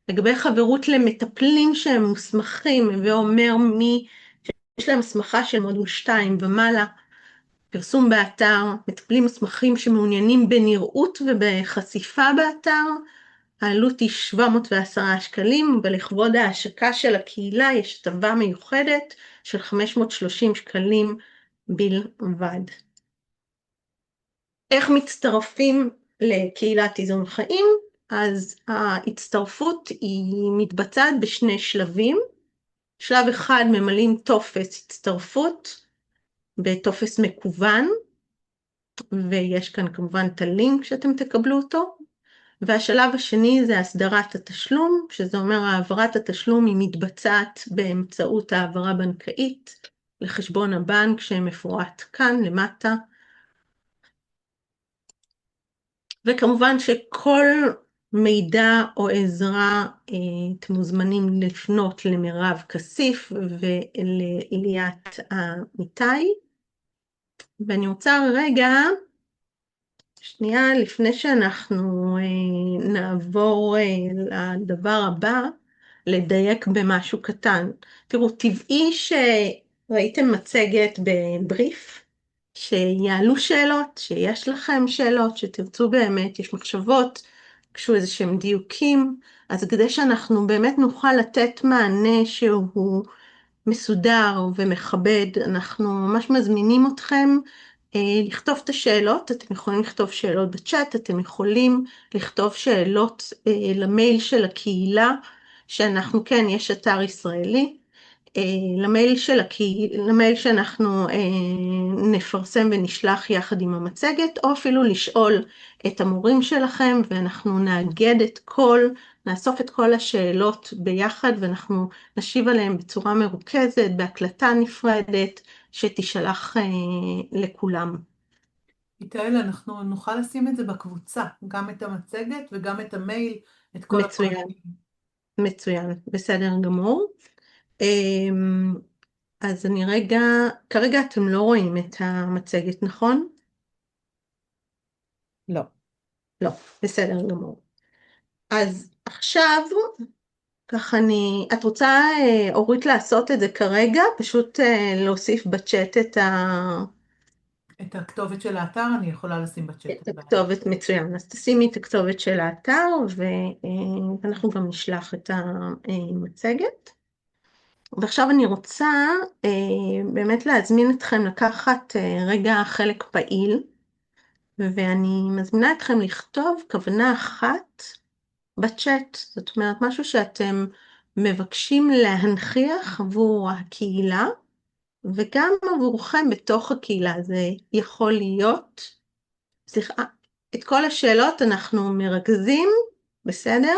לגבי חברות למטפלים שהם מוסמכים, ואומר מי שיש להם הסמכה של מודול 2 ומעלה, פרסום באתר, מטפלים מוסמכים שמעוניינים בנראות ובחשיפה באתר, העלות היא 710 שקלים, ולכבוד ההשקה של הקהילה יש הטבה מיוחדת של 530 שקלים בלבד. איך מצטרפים לקהילת איזון חיים? אז ההצטרפות היא מתבצעת בשני שלבים. שלב אחד ממלאים טופס הצטרפות בטופס מקוון, ויש כאן כמובן את הלינק שאתם תקבלו אותו. והשלב השני זה הסדרת התשלום, שזה אומר העברת התשלום היא מתבצעת באמצעות העברה בנקאית לחשבון הבנק שמפורט כאן למטה. וכמובן שכל מידע או עזרה, אתם מוזמנים לפנות למירב כסיף ולליאת אמיתי. ואני רוצה רגע, שנייה, לפני שאנחנו נעבור לדבר הבא, לדייק במשהו קטן. תראו, טבעי שראיתם מצגת בבריף, שיעלו שאלות, שיש לכם שאלות, שתרצו באמת, יש מחשבות, קשו איזה שהם דיוקים, אז כדי שאנחנו באמת נוכל לתת מענה שהוא מסודר ומכבד, אנחנו ממש מזמינים אתכם לכתוב את השאלות. אתם יכולים לכתוב שאלות בצ'אט, אתם יכולים לכתוב שאלות למייל של הקהילה, שאנחנו, כן, יש אתר ישראלי, למייל שאנחנו נפרסם ונשלח יחד עם המצגת, או אפילו לשאול את המורים שלכם, ואנחנו נאסוף את כל השאלות ביחד, ואנחנו נשיב עליהן בצורה מרוכזת, בהקלטה נפרדת, שתשלח לכולם.
איתאל, אנחנו נוכל לשים את זה בקבוצה, גם את המצגת וגם את המייל, את כל הפרטים.
מצוין, בסדר גמור. אז אני כרגע אתם לא רואים את המצגת, נכון?
לא.
לא, בסדר גמור. אז עכשיו, ככה את רוצה, אורית, לעשות את זה כרגע? פשוט להוסיף בצ'אט
את הכתובת של האתר אני יכולה לשים בצ'אט.
את הכתובת, מצוין. אז תשימי את הכתובת של האתר, ואנחנו גם נשלח את המצגת. ועכשיו אני רוצה באמת להזמין אתכם לקחת רגע חלק פעיל, ואני מזמינה אתכם לכתוב כוונה אחת בצ'אט. זאת אומרת, משהו שאתם מבקשים להנכיח עבור הקהילה, וגם עבורכם בתוך הקהילה. זה יכול להיות, סליחה, את כל השאלות אנחנו מרכזים, בסדר?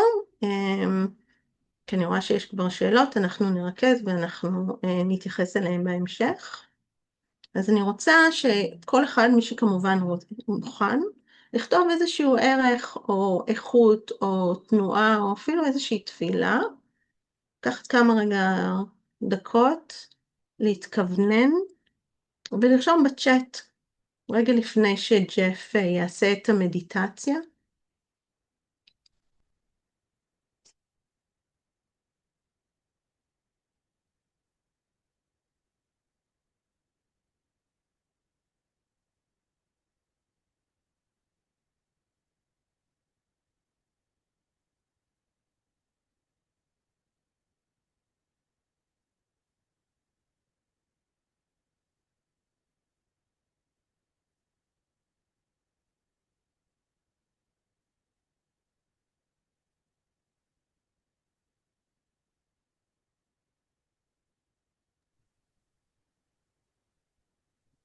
כי אני רואה שיש כבר שאלות, אנחנו נרכז ואנחנו נתייחס אליהם בהמשך. אז אני רוצה שכל אחד, מי שכמובן מוכן, לכתוב איזשהו ערך או איכות או תנועה או אפילו איזושהי תפילה, לקחת כמה דקות להתכוונן ולרשום בצ'אט רגע לפני שג'ף יעשה את המדיטציה.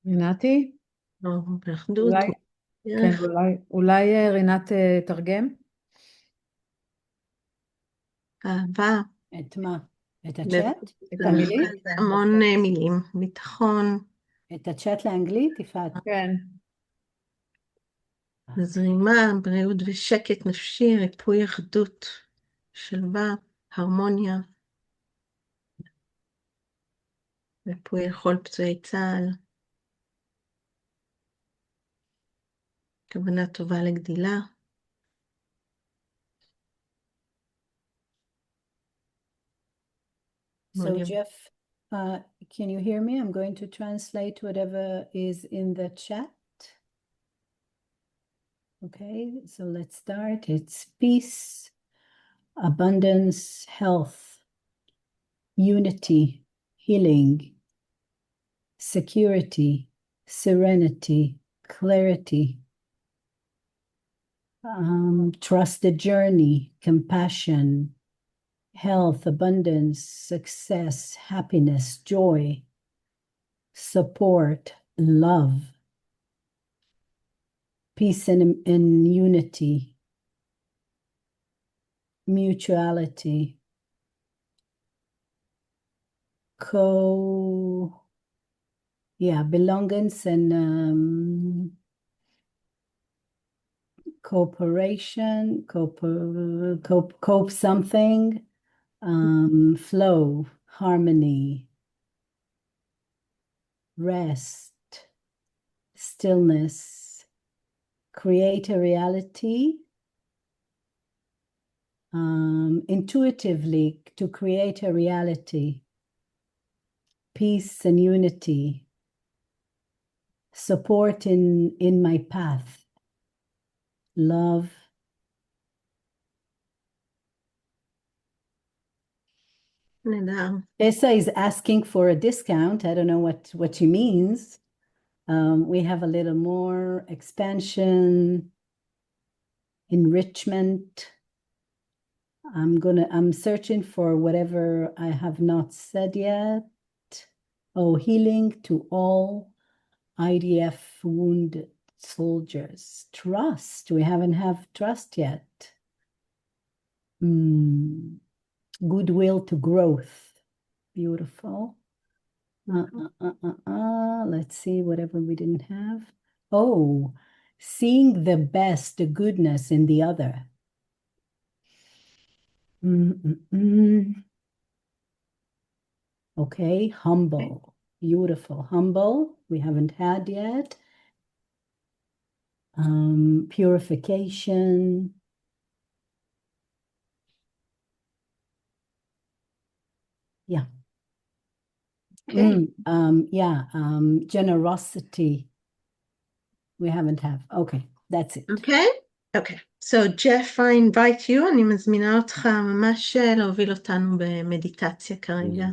רינתי?
באחדות.
כן, אולי רינת תרגם?
אהבה.
את מה? את הצ'אט?
את המילים?
המון מילים, ביטחון.
את הצ'אט לאנגלית, יפעת?
כן.
זרימה, בריאות ושקט נפשי, ריפוי אחדות, שלווה, הרמוניה. ריפוי לכל פצועי צה"ל. כוונה טובה לגדילה.
So Jeff, can you hear me? I'm going to translate whatever is in the chat. Okay, so let's start. It's peace, abundance, health, unity, healing, security, serenity, clarity, trust the journey, compassion, health, abundance, success, happiness, joy, support, love, peace and unity, mutuality, belongance and cooperation, cope something, flow, harmony, rest, stillness, create a reality, intuitively to create a reality, peace and unity, support in my path, love, Tessa is asking for a discount. I don't know what she means. We have a little more expansion, enrichment. I'm searching for whatever I have not said yet. Oh, healing to all IDF wounded soldiers. Trust. We haven't have trust yet. Goodwill to growth. Beautiful. Let's see whatever we didn't have. Oh, seeing the best, the goodness in the other. Okay, humble. Beautiful. Humble, we haven't had yet. Purification. Yeah.
Okay.
Generosity. We haven't have. Okay, that's it.
Okay? Okay. So, Jeff, I invite you, אני מזמינה אותך ממש להוביל אותנו במדיטציה כרגע.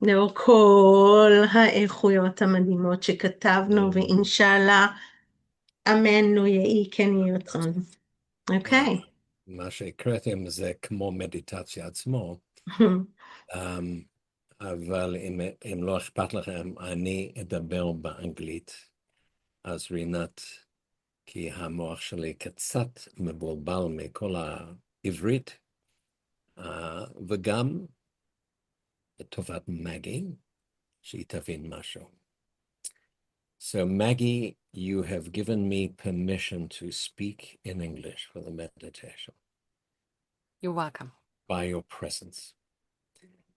לאור כל האיכויות המדהימות שכתבנו, ואינשאללה, אמן, לו יהי, כן יהי רצון. אוקיי.
מה שהקראתם זה כמו מדיטציה עצמו, אבל אם לא אכפת לכם, אני אדבר באנגלית, אז רינת, כי המוח שלי קצת מבולבל מכל העברית, וגם לטובת מגי, שהיא תבין משהו. So Maggie, you have given me permission to speak in English for the meditation.
You're welcome.
By your presence.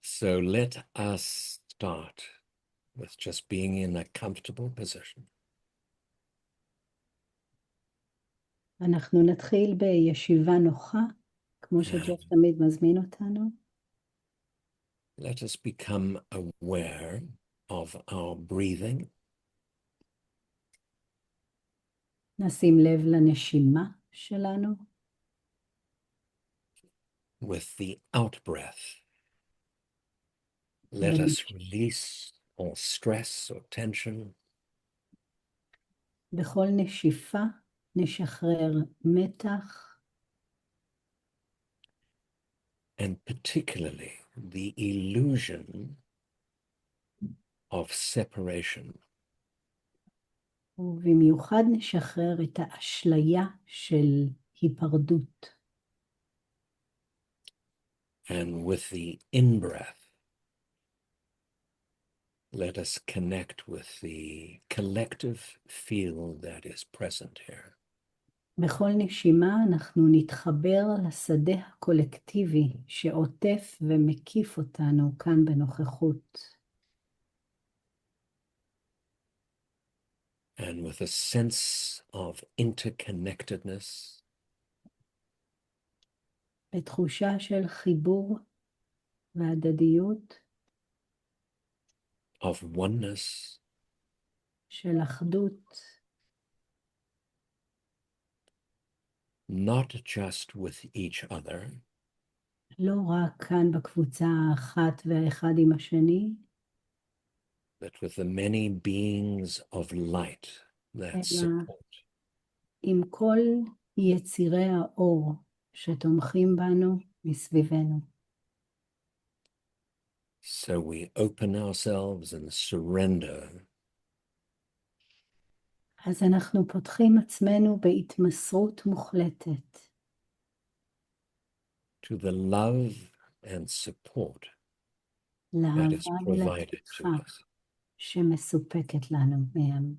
So let us start with just being in a comfortable position.
אנחנו נתחיל בישיבה נוחה, כמו שג'ף תמיד מזמין אותנו.
Let us become aware of our breathing.
נשים לב לנשימה שלנו.
With the out-breath, let us release all stress or tension.
בכל נשיפה נשחרר מתח.
And particularly the illusion of separation.
ובמיוחד נשחרר את האשליה של היפרדות.
And with the in-breath, let us connect with the collective field that is present here.
בכל נשימה אנחנו נתחבר לשדה הקולקטיבי שעוטף ומקיף אותנו כאן בנוכחות.
And with a sense of interconnectedness,
בתחושה של חיבור והדדיות,
of oneness,
של אחדות,
not just with each other,
לא רק כאן בקבוצה האחת והאחד עם השני,
but with the many beings of light that support.
עם כל יצירי האור שתומכים בנו מסביבנו.
So we open ourselves and surrender.
אז אנחנו פותחים עצמנו בהתמסרות מוחלטת.
To the love and support that is provided to us.
שמסופקת לנו מהם.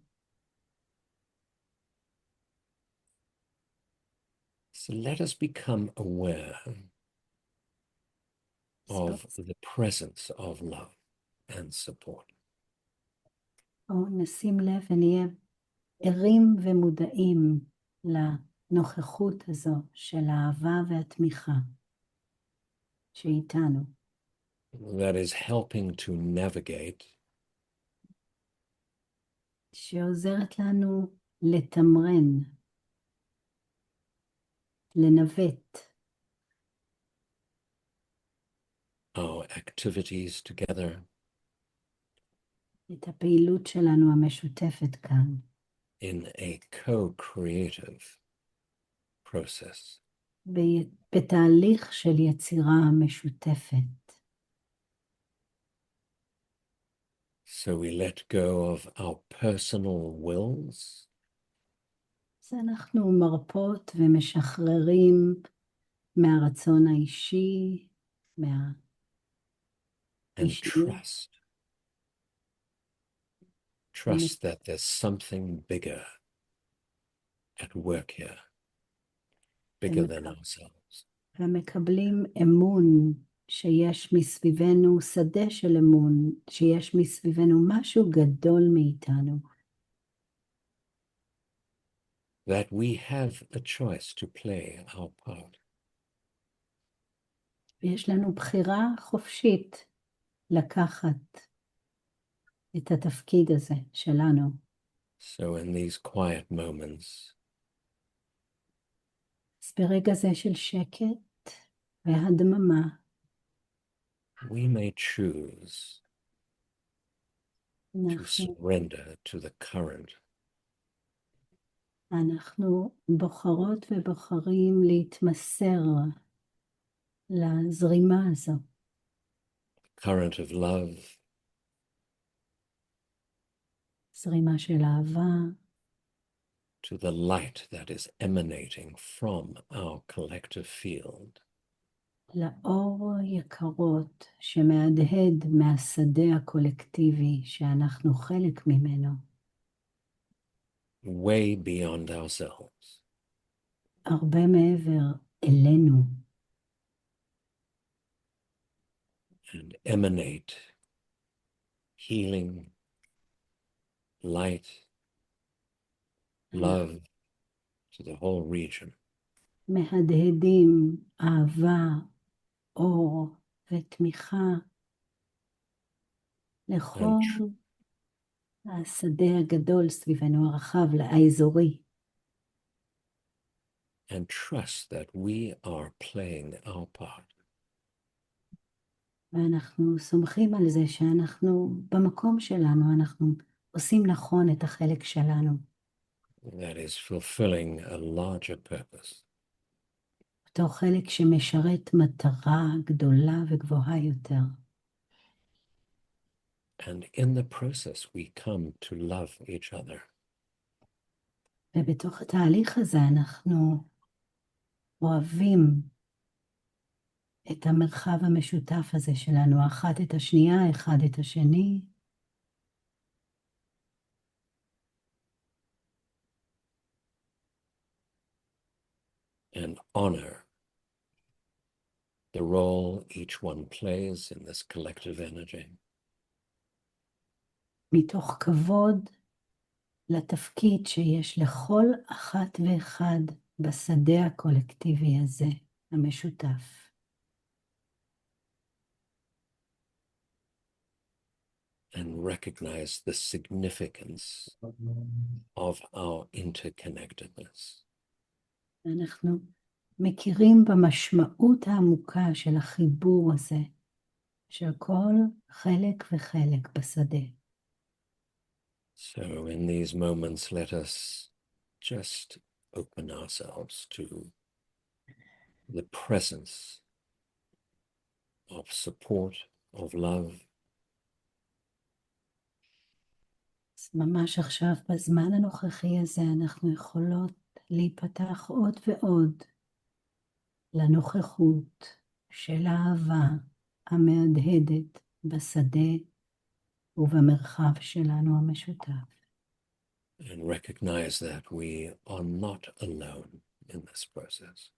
So let us become aware of the presence of love and support.
בואו נשים לב ונהיה ערים ומודעים לנוכחות הזו של האהבה והתמיכה שאיתנו.
That is helping to navigate
שעוזרת לנו לתמרן, לנווט
our activities together
את הפעילות שלנו המשותפת כאן.
in a co-creative process.
בתהליך של יצירה משותפת.
So we let go of our personal wills
אז אנחנו מרפות ומשחררים מהרצון האישי,
and trust that there's something bigger at work here, bigger than ourselves.
ומקבלים אמון שיש מסביבנו, שדה של אמון, שיש מסביבנו משהו גדול מאיתנו.
That we have a choice to play our part.
ויש לנו בחירה חופשית לקחת את התפקיד הזה שלנו.
So in these quiet moments,
אז ברגע זה של שקט והדממה,
we may choose to surrender to the current.
אנחנו בוחרות ובוחרים להתמסר לזרימה הזו.
Current of love,
זרימה של אהבה,
to the light that is emanating from our collective field.
לאור יקרות שמהדהד מהשדה הקולקטיבי שאנחנו חלק ממנו.
Way beyond ourselves.
הרבה מעבר אלינו.
And emanate healing, light, love to the whole region.
מהדהדים אהבה, אור ותמיכה לכל השדה הגדול סביבנו, הרחב, האזורי.
And trust that we are playing our part.
ואנחנו סומכים על זה שאנחנו במקום שלנו, אנחנו עושים נכון את החלק שלנו.
That is fulfilling a larger purpose.
אותו חלק שמשרת מטרה גדולה וגבוהה יותר.
And in the process we come to love each other.
ובתוך התהליך הזה אנחנו אוהבים את המרחב המשותף הזה שלנו, אחת את השנייה, אחד את השני.
And honor the role each one plays in this collective energy.
מתוך כבוד לתפקיד שיש לכל אחת ואחד בשדה הקולקטיבי הזה, המשותף.
And recognize the significance of our interconnectedness.
אנחנו מכירים במשמעות העמוקה של החיבור הזה, של כל חלק וחלק בשדה.
So in these moments, let us just open ourselves to the presence of support, of love.
אז ממש עכשיו, בזמן הנוכחי הזה, אנחנו יכולות להיפתח עוד ועוד לנוכחות של האהבה המהדהדת בשדה ובמרחב שלנו המשותף.
And recognize that we are not alone in this process.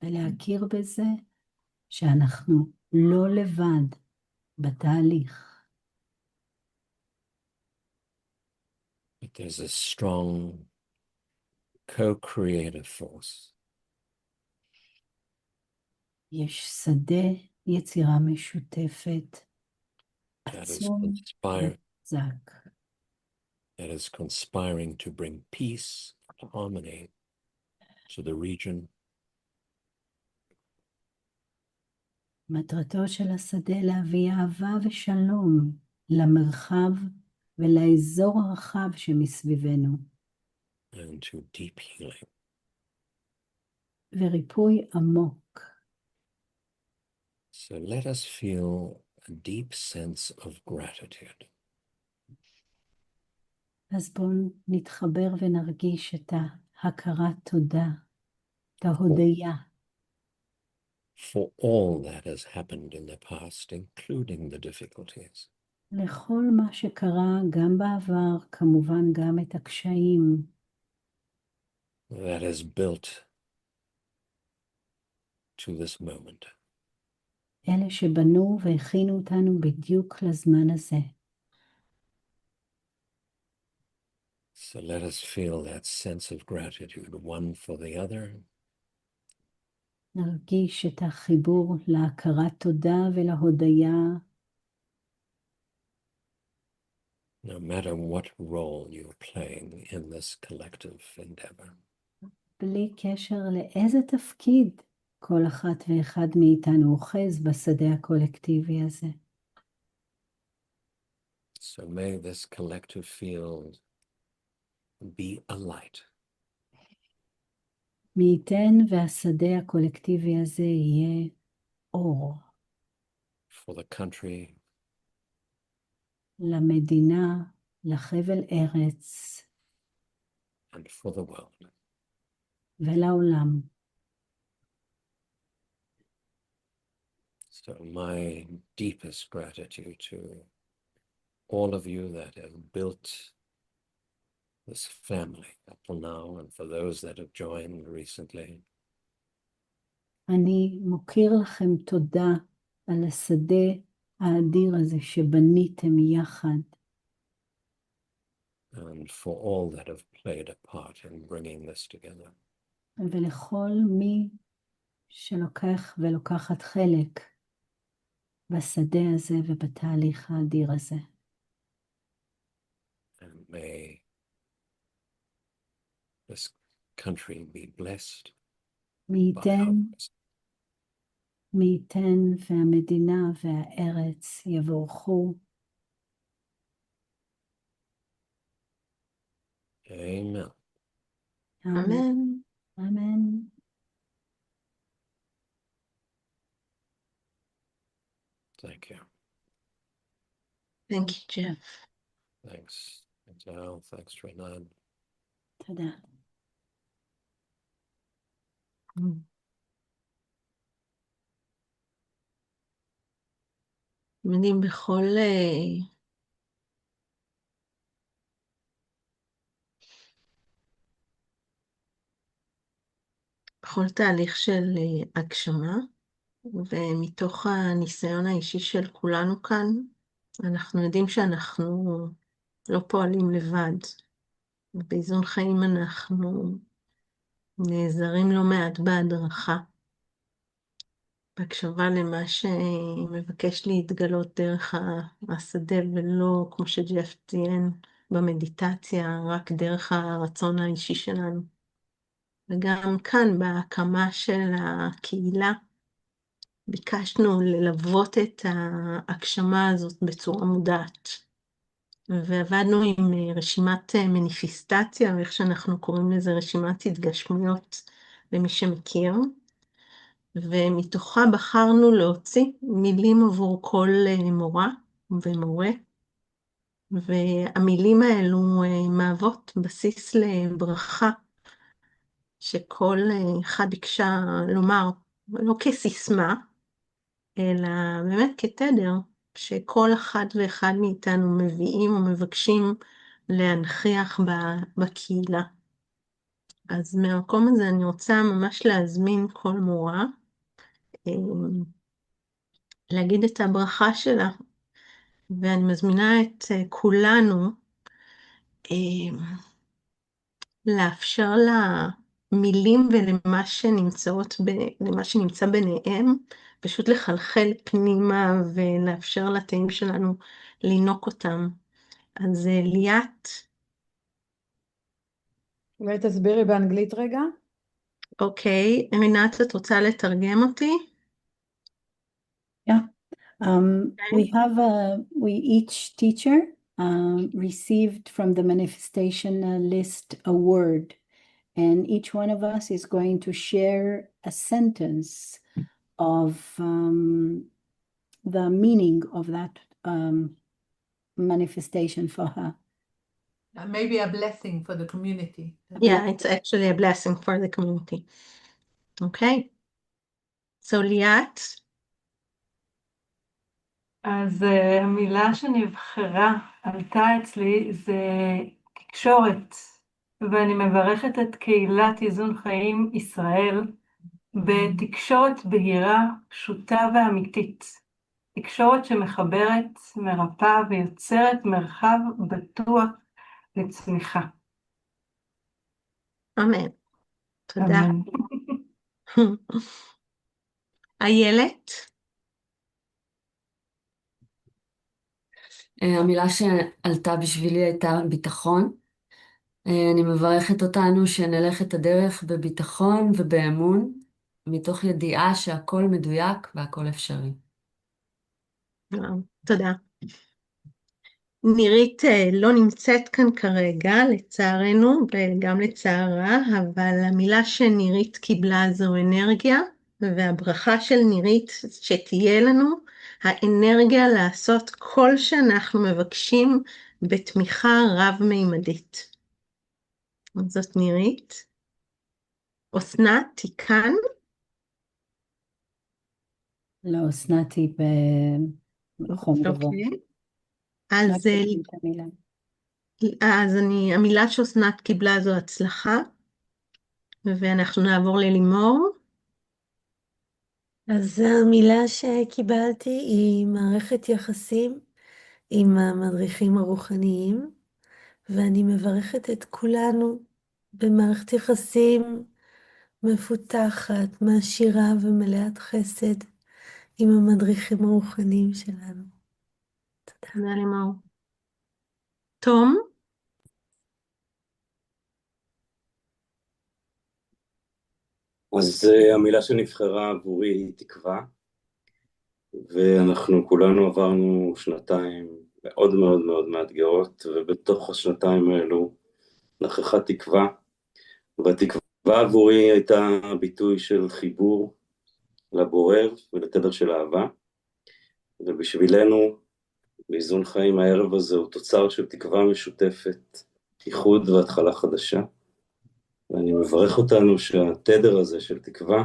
ולהכיר בזה שאנחנו לא לבד בתהליך.
But there's a strong co-creative force
יש שדה יצירה משותפת,
that is
עצום וחזק,
that is conspiring to bring peace and harmony to the region.
מטרתו של השדה להביא אהבה ושלום למרחב ולאזור הרחב שמסביבנו,
and to deep healing.
וריפוי עמוק.
So let us feel a deep sense of gratitude
אז בואו נתחבר ונרגיש את ההכרת תודה, את ההודיה,
for all that has happened in the past, including the difficulties.
לכל מה שקרה גם בעבר, כמובן גם את הקשיים,
That has built to this moment.
אלה שבנו והכינו אותנו בדיוק לזמן הזה.
So let us feel that sense of gratitude, one for the other,
נרגיש את החיבור להכרת תודה ולהודיה,
no matter what role you're playing in this collective endeavor.
בלי קשר לאיזה תפקיד כל אחת ואחד מאיתנו אוחז בשדה הקולקטיבי הזה.
So may this collective field be a light
מי ייתן והשדה הקולקטיבי הזה יהיה אור
for the country,
למדינה, לחבל ארץ
and for the world.
ולעולם.
So my deepest gratitude to all of you that have built this family up till now, and for those that have joined recently.
אני מוקיר לכם תודה על השדה האדיר הזה שבניתם יחד.
And for all that have played a part in bringing this together.
ולכל מי שלוקח ולוקחת חלק בשדה הזה ובתהליך האדיר הזה.
And may this country be blessed
מי
by
ייתן והמדינה והארץ יבורכו.
Amen.
אמן. אמן.
Thank you.
Thank you, Jeff.
Thanks, Al. Thanks, Renan.
תודה.
מדהים בכל תהליך של הגשמה, ומתוך הניסיון האישי של כולנו כאן, אנחנו יודעים שאנחנו לא פועלים לבד. באיזון חיים אנחנו נעזרים לא מעט בהדרכה, בהקשבה למה שמבקש להתגלות דרך השדה, ולא כמו שג'ף ציין במדיטציה, רק דרך הרצון האישי שלנו. וגם כאן בהקמה של הקהילה, ביקשנו ללוות את ההגשמה הזאת בצורה מודעת. ועבדנו עם רשימת מניפיסטציה, ואיך שאנחנו קוראים לזה רשימת התגשמויות למי שמכיר. ומתוכה בחרנו להוציא מילים עבור כל מורה ומורה. והמילים האלו מהוות בסיס לברכה, שכל אחד ביקשה לומר, לא כסיסמה, אלא באמת כתדר, שכל אחד ואחד מאיתנו מביאים ומבקשים להנכיח בקהילה. אז מהמקום הזה אני רוצה ממש להזמין כל מורה, להגיד את הברכה שלה, ואני מזמינה את כולנו לאפשר למילים ולמה למה שנמצא ביניהם, פשוט לחלחל פנימה ולאפשר לתאים שלנו לינוק אותם. אז ליאת.
אולי תסבירי באנגלית רגע?
אוקיי, רינת, את רוצה לתרגם אותי?
Yeah. We each teacher received from the manifestation list a word, and each one of us is going to share a sentence of the meaning of that manifestation for her.
Maybe a blessing for the community.
Yeah, it's actually a blessing for the community. Okay. So ליאת.
אז המילה שנבחרה עלתה אצלי זה תקשורת, ואני מברכת את קהילת איזון חיים ישראל בתקשורת בהירה, פשוטה ואמיתית. תקשורת שמחברת, מרפאה ויוצרת מרחב בטוח לצמיחה.
אמן. תודה. איילת?
המילה שעלתה בשבילי הייתה ביטחון. אני מברכת אותנו שנלך את הדרך בביטחון ובאמון, מתוך ידיעה שהכל מדויק והכל אפשרי.
תודה. נירית לא נמצאת כאן כרגע, לצערנו וגם לצערה, אבל המילה שנירית קיבלה זו אנרגיה, והברכה של נירית שתהיה לנו האנרגיה לעשות כל שאנחנו מבקשים בתמיכה רב-מימדית. זאת נירית. אסנת, היא כאן?
לא, אסנת היא בחום גבוה.
אז המילה שאסנת קיבלה זו הצלחה, ואנחנו נעבור ללימור.
אז המילה שקיבלתי היא מערכת יחסים עם המדריכים הרוחניים, ואני מברכת את כולנו במערכת יחסים מפותחת, מעשירה ומלאת חסד עם המדריכים הרוחניים שלנו.
תודה לימור. תום?
אז המילה שנבחרה עבורי היא תקווה, ואנחנו כולנו עברנו שנתיים מאוד מאוד מאוד מאתגרות, ובתוך השנתיים האלו נכחה תקווה, והתקווה עבורי הייתה ביטוי של חיבור לבורר ולתדר של אהבה, ובשבילנו באיזון חיים הערב הזה הוא תוצר של תקווה משותפת, איחוד והתחלה חדשה, ואני מברך אותנו שהתדר הזה של תקווה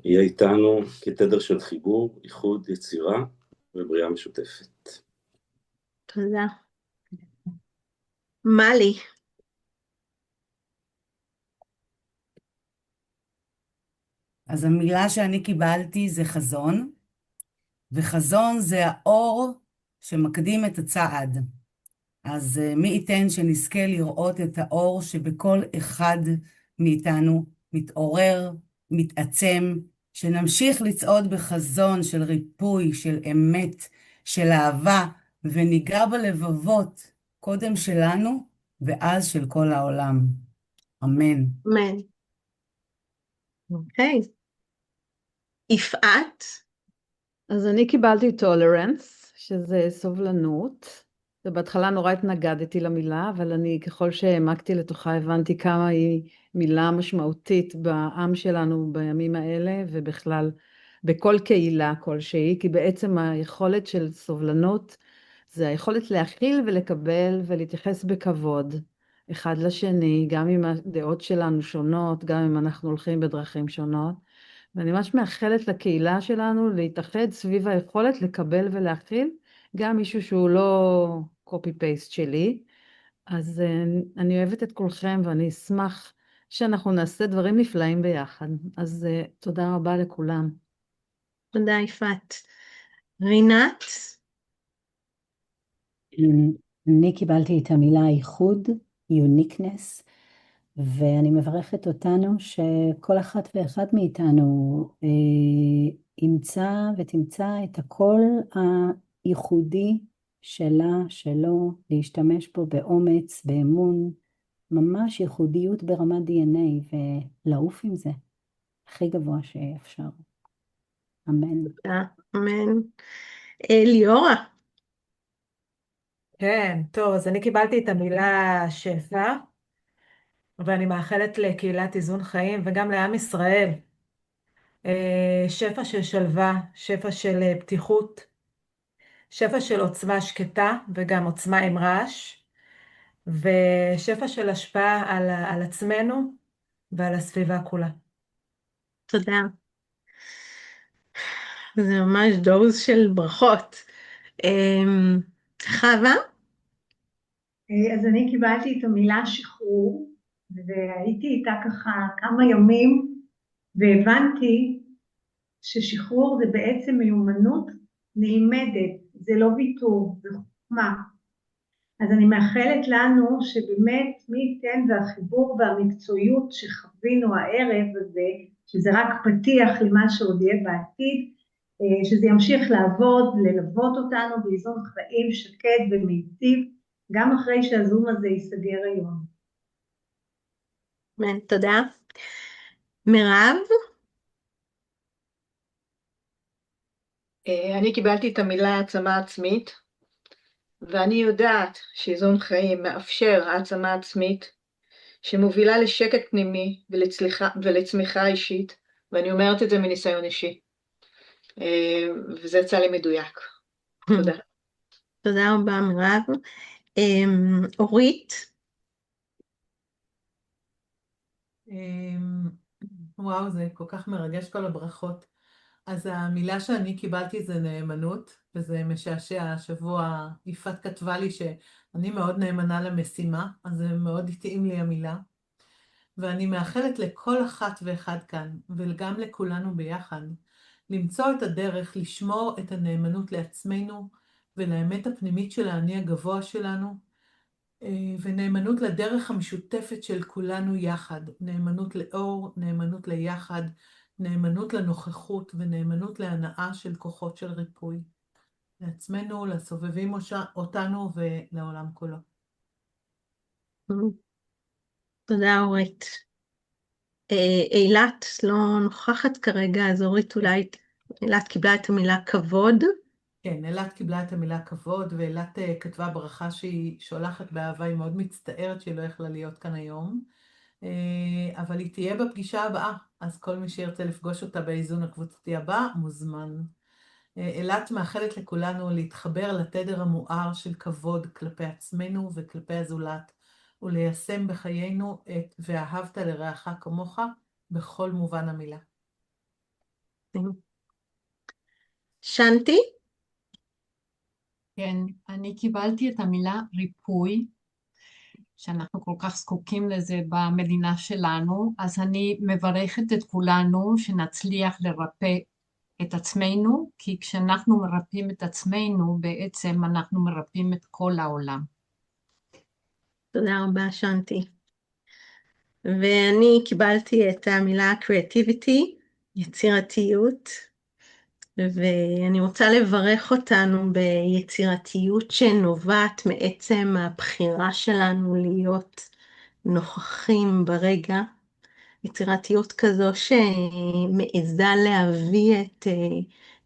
יהיה איתנו כתדר של חיבור, איחוד, יצירה ובריאה משותפת.
תודה. מלי.
אז המילה שאני קיבלתי זה חזון, וחזון זה האור שמקדים את הצעד. אז מי ייתן שנזכה לראות את האור שבכל אחד מאיתנו מתעורר, מתעצם, שנמשיך לצעוד בחזון של ריפוי, של אמת, של אהבה, וניגע בלבבות קודם שלנו ואז של כל העולם. אמן.
אמן. אוקיי. יפעת?
אז אני קיבלתי tolerance, שזה סובלנות. ובהתחלה נורא התנגדתי למילה, אבל אני ככל שהעמקתי לתוכה הבנתי כמה היא מילה משמעותית בעם שלנו בימים האלה, ובכלל בכל קהילה כלשהי, כי בעצם היכולת של סובלנות זה היכולת להכיל ולקבל ולהתייחס בכבוד אחד לשני, גם אם הדעות שלנו שונות, גם אם אנחנו הולכים בדרכים שונות. ואני ממש מאחלת לקהילה שלנו להתאחד סביב היכולת לקבל ולהכיל גם מישהו שהוא לא copy-paste שלי, אז אני אוהבת את כולכם ואני אשמח שאנחנו נעשה דברים נפלאים ביחד. אז תודה רבה לכולם.
תודה יפעת. רינת?
אני קיבלתי את המילה ייחוד, uniqueness, ואני מברכת אותנו שכל אחת ואחד מאיתנו ימצא ותמצא את הקול הייחודי שלה, שלו, להשתמש בו באומץ, באמון, ממש ייחודיות ברמת DNA, ולעוף עם זה הכי גבוה שאפשר. אמן.
אמן. ליאורה?
כן, טוב, אז אני קיבלתי את המילה שפע, ואני מאחלת לקהילת איזון חיים וגם לעם ישראל. שפע של שלווה, שפע של פתיחות, שפע של עוצמה שקטה וגם עוצמה עם רעש, ושפע של השפעה על עצמנו ועל הסביבה כולה.
תודה. זה ממש דוז של ברכות. חווה?
אז אני קיבלתי את המילה שחרור, והייתי איתה ככה כמה ימים, והבנתי ששחרור זה בעצם מיומנות נלמדת, זה לא ויתור, זה חוכמה. אז אני מאחלת לנו שבאמת מי ייתן והחיבור והמקצועיות שחווינו הערב הזה, שזה רק פתיח למה שעוד יהיה בעתיד, שזה ימשיך לעבוד, ללוות אותנו באיזון חיים שקט ומיטיב, גם אחרי שהזום הזה ייסגר היום.
תודה. מירב?
אני קיבלתי את המילה העצמה עצמית, ואני יודעת שאיזון חיים מאפשר העצמה עצמית, שמובילה לשקט פנימי ולצמיחה אישית, ואני אומרת את זה מניסיון אישי, וזה יצא לי מדויק. תודה.
תודה רבה מירב. אורית?
וואו, זה כל כך מרגש כל הברכות. אז המילה שאני קיבלתי זה נאמנות, וזה משעשע. השבוע יפעת כתבה לי שאני מאוד נאמנה למשימה, אז זה מאוד התאים לי המילה. ואני מאחלת לכל אחת ואחד כאן, וגם לכולנו ביחד, למצוא את הדרך לשמור את הנאמנות לעצמנו, ולאמת הפנימית של האני הגבוה שלנו, ונאמנות לדרך המשותפת של כולנו יחד, נאמנות לאור, נאמנות ליחד, נאמנות לנוכחות ונאמנות להנאה של כוחות של ריפוי, לעצמנו, לסובבים אותנו ולעולם כולו.
תודה אורית. אילת לא נוכחת כרגע, אז אורית אולי, אילת קיבלה את המילה כבוד.
כן, אילת קיבלה את המילה כבוד, ואילת כתבה ברכה שהיא שולחת באהבה, היא מאוד מצטערת שהיא לא יכלה להיות כאן היום, אבל היא תהיה בפגישה הבאה, אז כל מי שירצה לפגוש אותה באיזון הקבוצתי הבא, מוזמן. אילת מאחלת לכולנו להתחבר לתדר המואר של כבוד כלפי עצמנו וכלפי הזולת, וליישם בחיינו את ואהבת לרעך כמוך בכל מובן המילה.
שנתי?
כן, אני קיבלתי את המילה ריפוי, שאנחנו כל כך זקוקים לזה במדינה שלנו, אז אני מברכת את כולנו שנצליח לרפא את עצמנו, כי כשאנחנו מרפאים את עצמנו, בעצם אנחנו מרפאים את כל העולם.
תודה רבה שנתי. ואני קיבלתי את המילה creativity, יצירתיות, ואני רוצה לברך אותנו ביצירתיות שנובעת מעצם הבחירה שלנו להיות נוכחים ברגע, יצירתיות כזו שמעיזה להביא את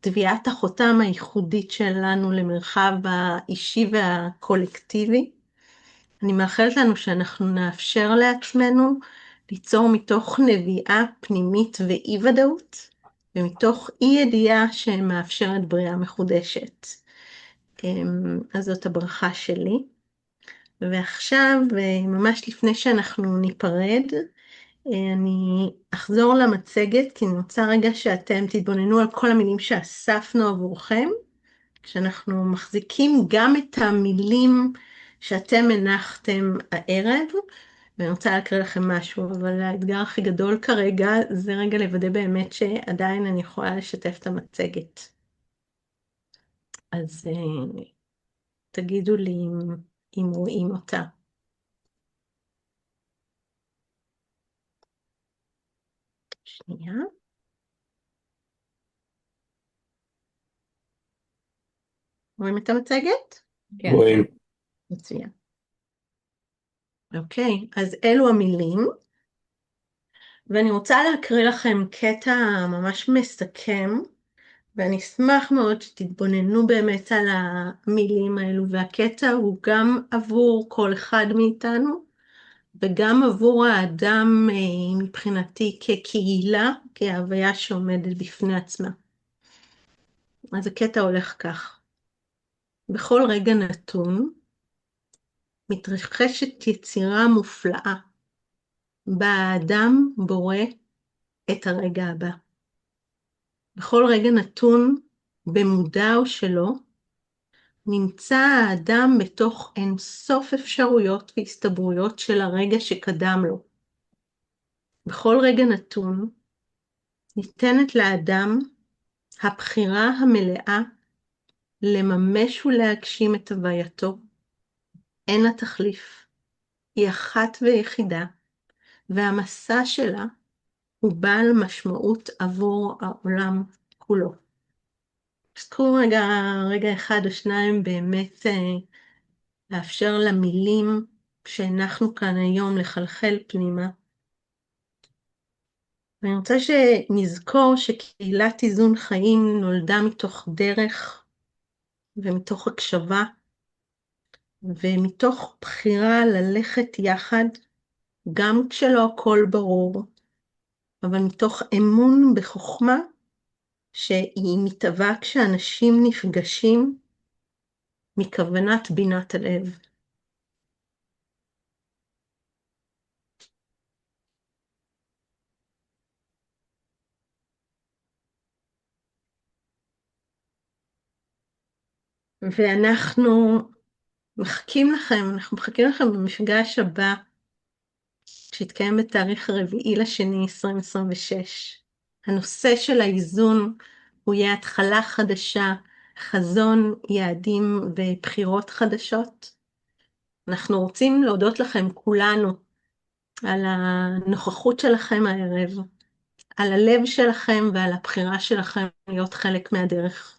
טביעת החותם הייחודית שלנו למרחב האישי והקולקטיבי. אני מאחלת לנו שאנחנו נאפשר לעצמנו ליצור מתוך נביאה פנימית ואי ודאות, ומתוך אי ידיעה שמאפשרת בריאה מחודשת. אז זאת הברכה שלי. ועכשיו, ממש לפני שאנחנו ניפרד, אני אחזור למצגת, כי אני רוצה רגע שאתם תתבוננו על כל המילים שאספנו עבורכם, כשאנחנו מחזיקים גם את המילים שאתם הנחתם הערב, ואני רוצה להקריא לכם משהו, אבל האתגר הכי גדול כרגע זה רגע לוודא באמת שעדיין אני יכולה לשתף את המצגת. אז תגידו לי אם רואים אותה. שנייה. רואים את המצגת?
כן.
רואים.
מצוין. אוקיי, אז אלו המילים, ואני רוצה להקריא לכם קטע ממש מסכם, ואני אשמח מאוד שתתבוננו באמת על המילים האלו, והקטע הוא גם עבור כל אחד מאיתנו, וגם עבור האדם מבחינתי כקהילה, כהוויה שעומדת בפני עצמה. אז הקטע הולך כך: בכל רגע נתון מתרחשת יצירה מופלאה, בה האדם בורא את הרגע הבא. בכל רגע נתון, במודע או שלא, נמצא האדם בתוך אין סוף אפשרויות והסתברויות של הרגע שקדם לו. בכל רגע נתון, ניתנת לאדם הבחירה המלאה לממש ולהגשים את הווייתו. אין לה תחליף, היא אחת ויחידה, והמסע שלה הוא בעל משמעות עבור העולם כולו. אז קחו רגע אחד או שניים באמת לאפשר למילים שהנחנו כאן היום לחלחל פנימה. ואני רוצה שנזכור שקהילת איזון חיים נולדה מתוך דרך ומתוך הקשבה ומתוך בחירה ללכת יחד, גם כשלא הכל ברור, אבל מתוך אמון בחוכמה שהיא מתהווה כשאנשים נפגשים מכוונת בינת הלב. ואנחנו מחכים לכם במפגש הבא, שהתקיים בתאריך 4/2/2026. הנושא של האיזון הוא יהיה התחלה חדשה, חזון, יעדים ובחירות חדשות. אנחנו רוצים להודות לכם כולנו על הנוכחות שלכם הערב, על הלב שלכם ועל הבחירה שלכם להיות חלק מהדרך.